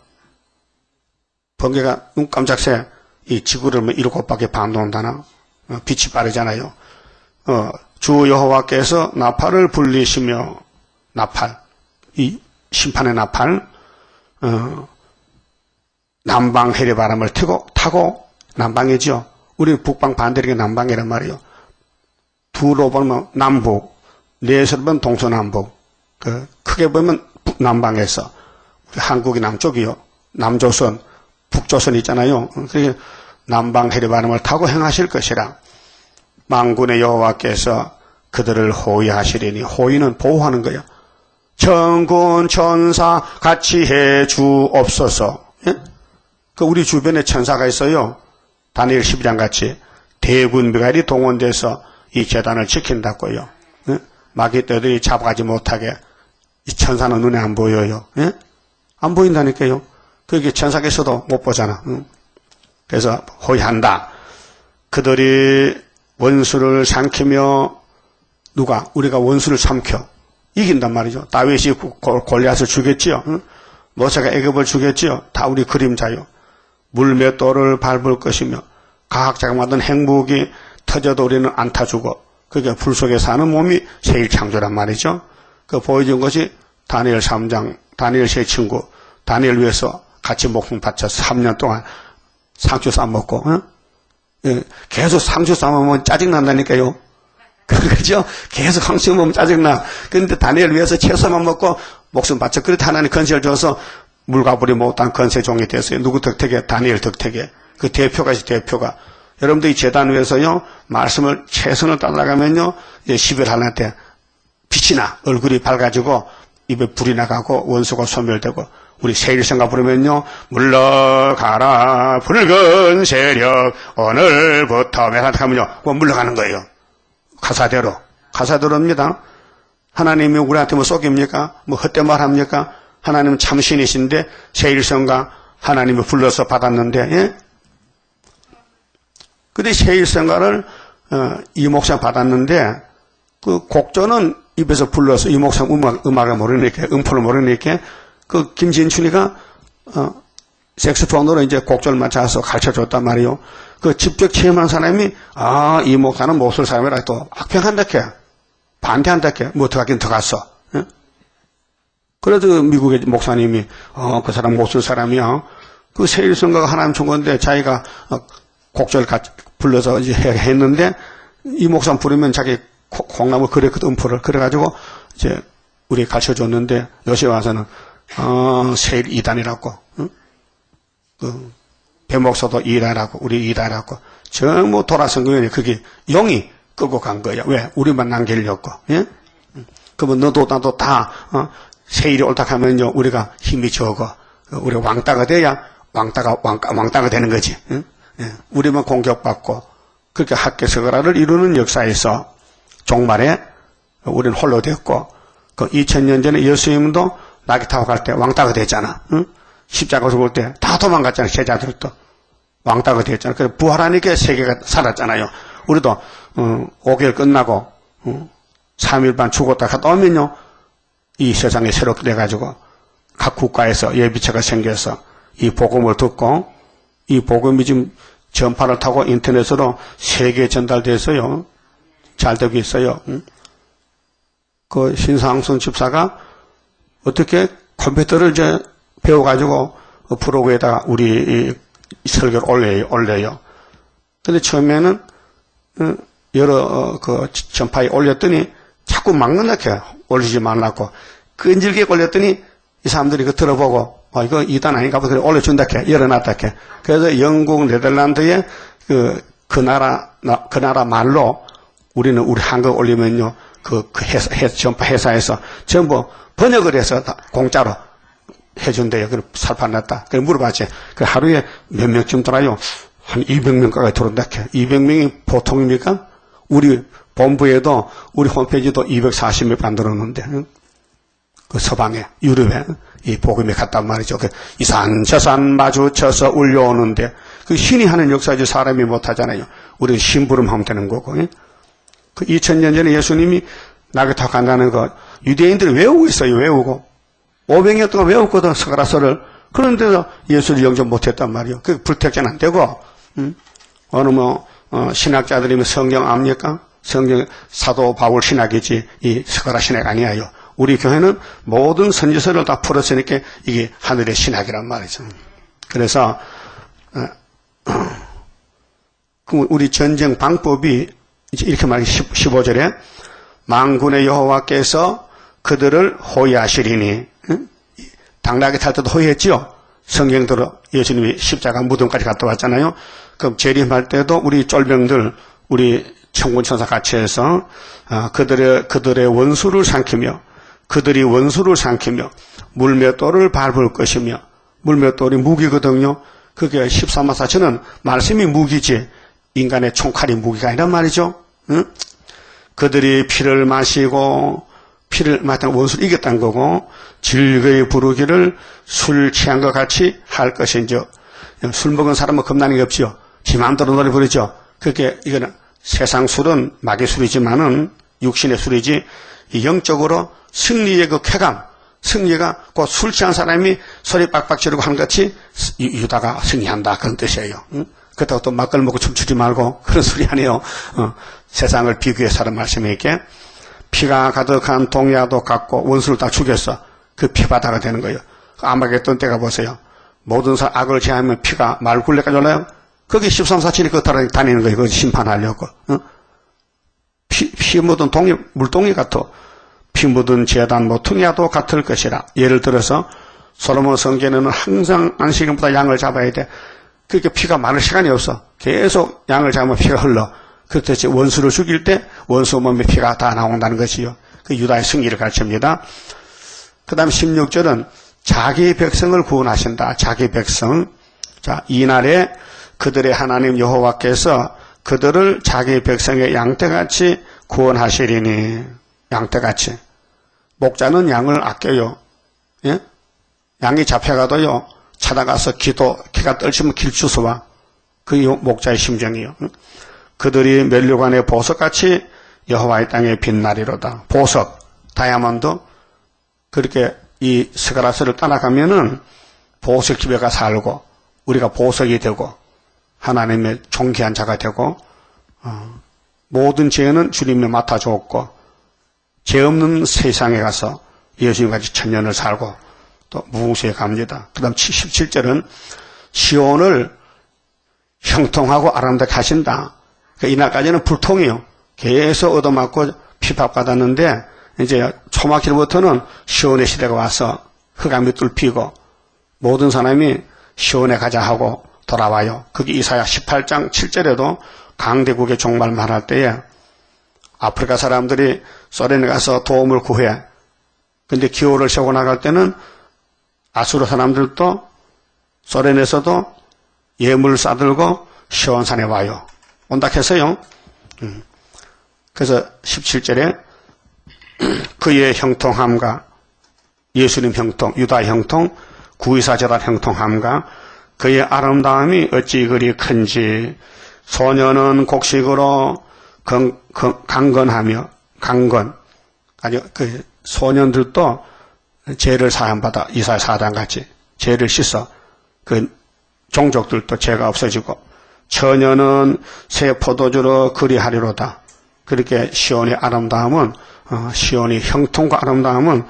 번개가 눈 깜짝 새 이 지구를 7바퀴 반 돈다나 빛이 빠르잖아요. 주 여호와께서 나팔을 불리시며 나팔 이 심판의 나팔 남방 해리바람을 타고 남방이죠. 우리 북방 반대로 남방이란 말이에요. 두로 보면 남북, 넷으로 보면 동서남북. 크게 보면 남방에서 우리 한국이 남쪽이요. 남조선, 북조선 있잖아요. 그게 남방 해리바람을 타고 행하실 것이라. 만군의 여호와께서 그들을 호위하시리니 호위는 보호하는 거예요. 천군 천사 같이 해 주옵소서. 예? 그 우리 주변에 천사가 있어요. 다니엘 12장 같이 대군비갈이 동원돼서 이 재단을 지킨다고요. 예? 마귀떼들이 잡아가지 못하게 이 천사는 눈에 안 보여요. 예? 안 보인다니까요. 그게 천사께서도 못 보잖아. 그래서 호위한다. 그들이 원수를 삼키며 누가 우리가 원수를 삼켜 이긴단 말이죠. 다윗이 골리앗을 죽였지요. 모세가 애굽을 죽였지요. 다 우리 그림자요. 물맷돌을 밟을 것이며 과학자가 만든 행복이 터져도 우리는 안 타주고 그게 불 속에 사는 몸이 제1창조란 말이죠. 그 보여준 것이 다니엘 3장 다니엘 세 친구 다니엘 위해서 같이 목숨 바쳐서 3년 동안 상추 싸먹고 계속 상추 싸먹으면 짜증난다니까요. 그렇죠? 계속 상추 먹으면 짜증나. 그런데 다니엘 위해서 채소만 먹고 목숨 바쳐. 그렇게 하나님 건세를 줘서 물가불이 못한 건세종이 됐어요. 누구 덕택에? 다니엘 덕택에. 그 대표가 있어요. 대표가. 여러분들 이 재단 위에서요. 말씀을 최선을 따라가면요. 10일 하나 때 빛이 나. 얼굴이 밝아지고 입에 불이 나가고 원수가 소멸되고 우리 세일성가 부르면요, 물러가라 붉은 세력 오늘부터 하면요, 물러가는 거예요. 가사대로입니다. 하나님이 우리한테 뭐 속입니까? 뭐 헛되말 합니까? 하나님은 참신이신데 세일성가 하나님이 불러서 받았는데, 예? 근데 세일성가를 이 목사 받았는데 그 곡조는 입에서 불러서 이 목사 음악을 모르니까 음포를 모르니까 그 김진춘이가 색소폰으로 이제 곡조를 맞춰서 가르쳐줬단 말이에요. 그 직접 체험한 사람이 이 목사는 못 쓸 사람이라 또 악평한다 캐 반대한다 캐 뭐 어떡하긴 더 갔어. 예? 그래도 미국의 목사님이 그 사람 못 쓸 사람이야. 그 세일성가가 하나님 준 건데 자기가 곡조를 불러서 이제 했는데 이 목사 부르면 자기 콩나물 그랬거든 음포를 그래가지고 이제 우리 가르쳐줬는데 요새 와서는 세일 2단이라고 응? 그 배목사도 2단이라고 우리 2단이라고 전부 돌아선거에 그게 용이 끌고 간 거야. 왜? 우리만 남기려고. 예? 그러면 너도 나도 다 세일이 옳다 하면요 우리가 힘이 적어. 우리가 왕따가 돼야 왕따가 되는 거지. 응? 예. 우리만 공격받고 그렇게 학계서가라를 이루는 역사에서 종말에 우리는 홀로 됐고 그 2000년 전에 예수님도 낙이 타고 갈 때 왕따가 됐잖아. 응? 십자가 죽을 때 다 도망갔잖아. 제자들도 왕따가 됐잖아. 그래서 부활하니까 세계가 살았잖아요. 우리도 5개월 끝나고 3일반 죽었다 갔다 오면요 이 세상이 새롭게 돼가지고 각 국가에서 예비체가 생겨서 이 복음을 듣고 이 복음이 지금 전파를 타고 인터넷으로 세계에 전달돼서요 잘 되고 있어요. 그 신상순 집사가 어떻게 컴퓨터를 이제 배워가지고 브로그에다가 우리 설교를 올려요. 근데 처음에는 여러 그 전파에 올렸더니 자꾸 막는다게 올리지 말라고 끈질기게 올렸더니 이 사람들이 그 들어보고 이거 2단 아닌가 보다 올려준다게 열어놨다게 그래서 영국 네덜란드의 그 나라 말로 우리는 우리 한국 올리면요 그 전파 회사에서 전부 번역을 해서 다 공짜로 해준대요. 그래 살판났다. 그래 물어봤지. 그 하루에 몇 명쯤 들어요? 한 200명까지 들어온다. 200명이 보통입니까? 우리 본부에도 우리 홈페이지도 240명 안 들어오는데 그 서방에 유럽에 이 복음이 갔단 말이죠. 이 산 저 산 마주쳐서 울려오는데 그 신이 하는 역사지 사람이 못하잖아요. 우리는 심부름하면 되는 거고. 그 2000년 전에 예수님이 낙에 타고 간다는 거 유대인들이 외우고 있어요. 외우고 500년 동안 외웠거든 스가랴서를. 그런데도 예수를 영접 못했단 말이에요. 그 불택자는 안 되고 어느 신학자들이면 성경 압니까? 성경 사도 바울 신학이지 이 스가랴 신학 아니에요. 우리 교회는 모든 선지서를 다 풀었으니까 이게 하늘의 신학이란 말이죠. 그래서 우리 전쟁 방법이 이렇게 말해 15절에 만군의 여호와께서 그들을 호위하시리니 당나귀 탈 때도 호위했지요. 성경대로 예수님이 십자가 무덤까지 갔다 왔잖아요. 그럼 재림할 때도 우리 쫄병들 우리 천군천사 같이 해서 그들의 원수를 삼키며 그들이 원수를 삼키며 물맷돌을 밟을 것이며 물맷돌이 무기거든요. 그게 13만 4천은 말씀이 무기지 인간의 총칼이 무기가 아니란 말이죠. 응? 그들이 피를 마시고 피를 마시는 원수를 이겼다는 거고 즐거이 부르기를 술 취한 것 같이 할 것인즉 술 먹은 사람은 겁나는 게 없지요. 지 마음대로 노래 부르죠. 그게 이거는 세상 술은 마귀 술이지만은 육신의 술이지 영적으로 승리의 그 쾌감 승리가 곧 술 취한 사람이 소리 빡빡 지르고 하는 것이 유다가 승리한다 그런 뜻이에요. 응? 그렇다고 또 막걸 먹고 춤추지 말고 그런 소리 아니에요. 세상을 비교해서 하는 말씀이니까 피가 가득한 동야도 갖고 원수를 다 죽였어. 그 피바다가 되는 거예요. 아마겟돈 때가 보세요. 모든 악을 제하면 피가 말 굴레까지 올라요. 거기 13사천이 그 다니는 거예요. 그거 심판하려고. 피 묻은 물동이 같아. 피 묻은 제단 모퉁이와도 같을 것이라. 예를 들어서 솔로몬 성전에는 항상 안식일보다 양을 잡아야 돼. 그렇게 피가 많을 시간이 없어. 계속 양을 잡으면 피가 흘러. 그렇듯이 원수를 죽일 때 원수 몸에 피가 다 나온다는 것이요. 그 유다의 승리를 가르칩니다. 그 다음 16절은 자기 백성을 구원하신다. 자기 백성. 자, 이날에 그들의 하나님 여호와께서 그들을 자기 백성의 양떼같이 구원하시리니. 양떼같이. 목자는 양을 아껴요. 예? 양이 잡혀가도요, 찾아가서 개가 떨치면 길 주워와. 그게 목자의 심정이요. 그들이 면류관의 보석같이 여호와의 땅에 빛나리로다. 보석, 다이아몬드. 그렇게 이 스가랴서를 따라가면은 보석 집에 가 살고 우리가 보석이 되고 하나님의 존귀한 자가 되고 모든 죄는 주님이 맡아주었고 죄 없는 세상에 가서 예수님같이 천년을 살고 또 무궁수에 갑니다. 그 다음 17절은 시온을 형통하고 아름답게 하신다. 그러니까 이날까지는 불통이요. 계속 얻어맞고 핍박받았는데 이제 초막절부터는 시온의 시대가 와서 흑암이 뚫히고 모든 사람이 시온에 가자 하고 돌아와요. 그게 이사야 18장 7절에도 강대국의 종말 말할 때에 아프리카 사람들이 소련에 가서 도움을 구해. 근데 기호를 세우고 나갈 때는 아수르 사람들도 소련에서도 예물을 싸들고 시온산에 와요. 온다 해서요. 그래서 17절에 그의 형통함과 예수님 형통, 유다 형통, 구이사 제단 형통함과 그의 아름다움이 어찌 그리 큰지 소년은 곡식으로 강건하며 아니 그 소년들도 죄를 사함받아 이사야 4장 같이 죄를 씻어 그 종족들도 죄가 없어지고 처녀는 새 포도주로 그리하리로다. 그렇게 시온의 아름다움은 시온의 형통과 아름다움은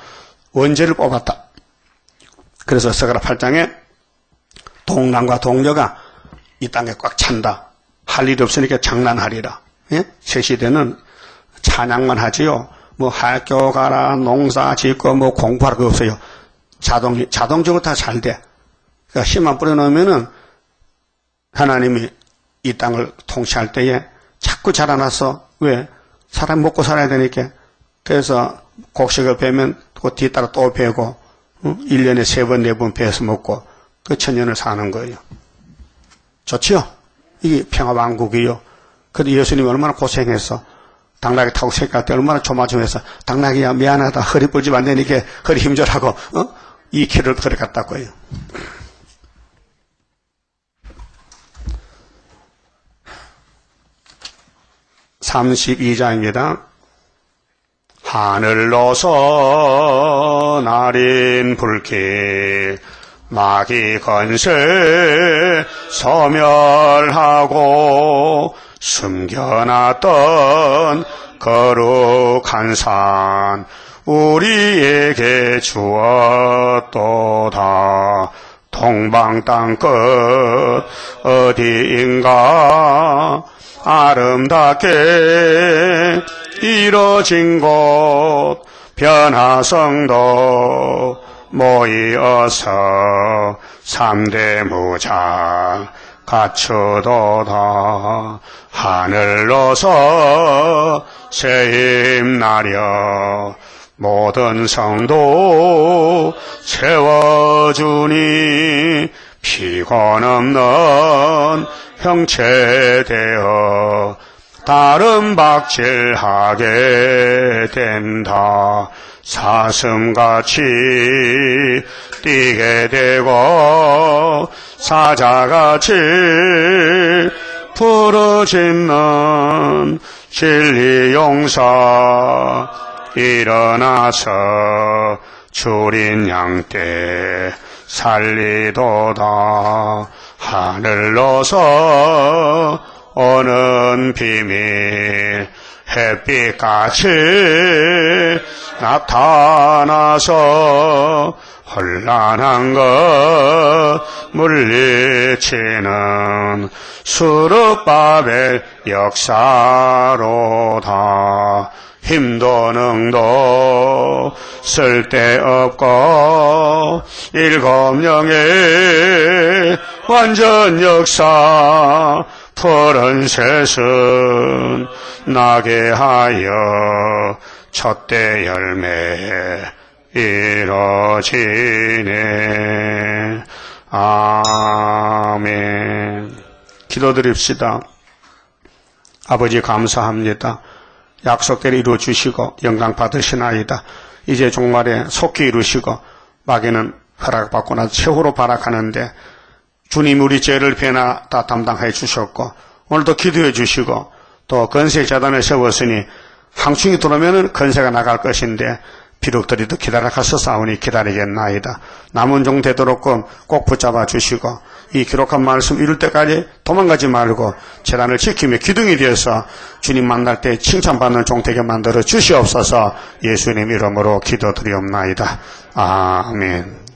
원죄를 뽑았다. 그래서 스가랴 8장에 동남과 동녀가 이 땅에 꽉 찬다. 할 일이 없으니까 장난하리라. 예? 새 시대는 찬양만 하지요. 뭐 학교 가라, 농사 짓고 뭐 공부할 거 없어요. 자동적으로 다 잘 돼. 그러니까 힘만 뿌려놓으면은 하나님이 이 땅을 통치할 때에 자꾸 자라나서 왜? 사람 먹고 살아야 되니까. 그래서 곡식을 베면 그 뒤따라 또 베고 1년에 3번, 4번 베어서 먹고 그 천년을 사는 거예요. 좋지요? 이게 평화왕국이요. 그런데 예수님이 얼마나 고생해서 당나귀 타고 새끼할 때 얼마나 조마조마해서 당나귀야 미안하다. 허리 뿔집 안 되니까 허리 힘절하고 2km 거리 갔다고요. (32장입니다) 하늘로서 날인 불길 마귀 건세 소멸하고 숨겨놨던 거룩한 산 우리에게 주었도다. 동방 땅끝 어디인가 아름답게 이뤄진 곳 변화성도 모이어서 3대 무장 갖추도다. 하늘로서 새힘 나려 모든 성도 채워주니 피곤 없는 형체 되어 다른 박질하게 된다. 사슴같이 뛰게 되고 사자같이 부르짖는 진리 용사 일어나서 줄인 양떼 살리도다. 하늘로서 오는 비밀 햇빛같이 나타나서 혼란한 것 물리치는 수르바벨 역사로다. 힘도 능도 쓸데없고 7영의 완전 역사 푸른 새순 나게 하여 첫대 열매 이루어지네. 아멘. 기도드립시다. 아버지 감사합니다. 약속대로 이루어주시고 영광 받으시나이다. 이제 종말에 속히 이루시고 마귀는 허락받고 나서 최후로 발악하는데 주님 우리 죄를 배나 다 담당해 주셨고 오늘도 기도해 주시고 또 건세 재단을 세웠으니 항충이 들어오면 건세가 나갈 것인데 비록 들이도 기다려 가서사오니 기다리겠나이다. 남은 종 되도록 꼭 붙잡아 주시고 이 기록한 말씀 이룰 때까지 도망가지 말고 재단을 지키며 기둥이 되어서 주님 만날 때 칭찬받는 종 되게 만들어 주시옵소서. 예수님 이름으로 기도드리옵나이다. 아멘.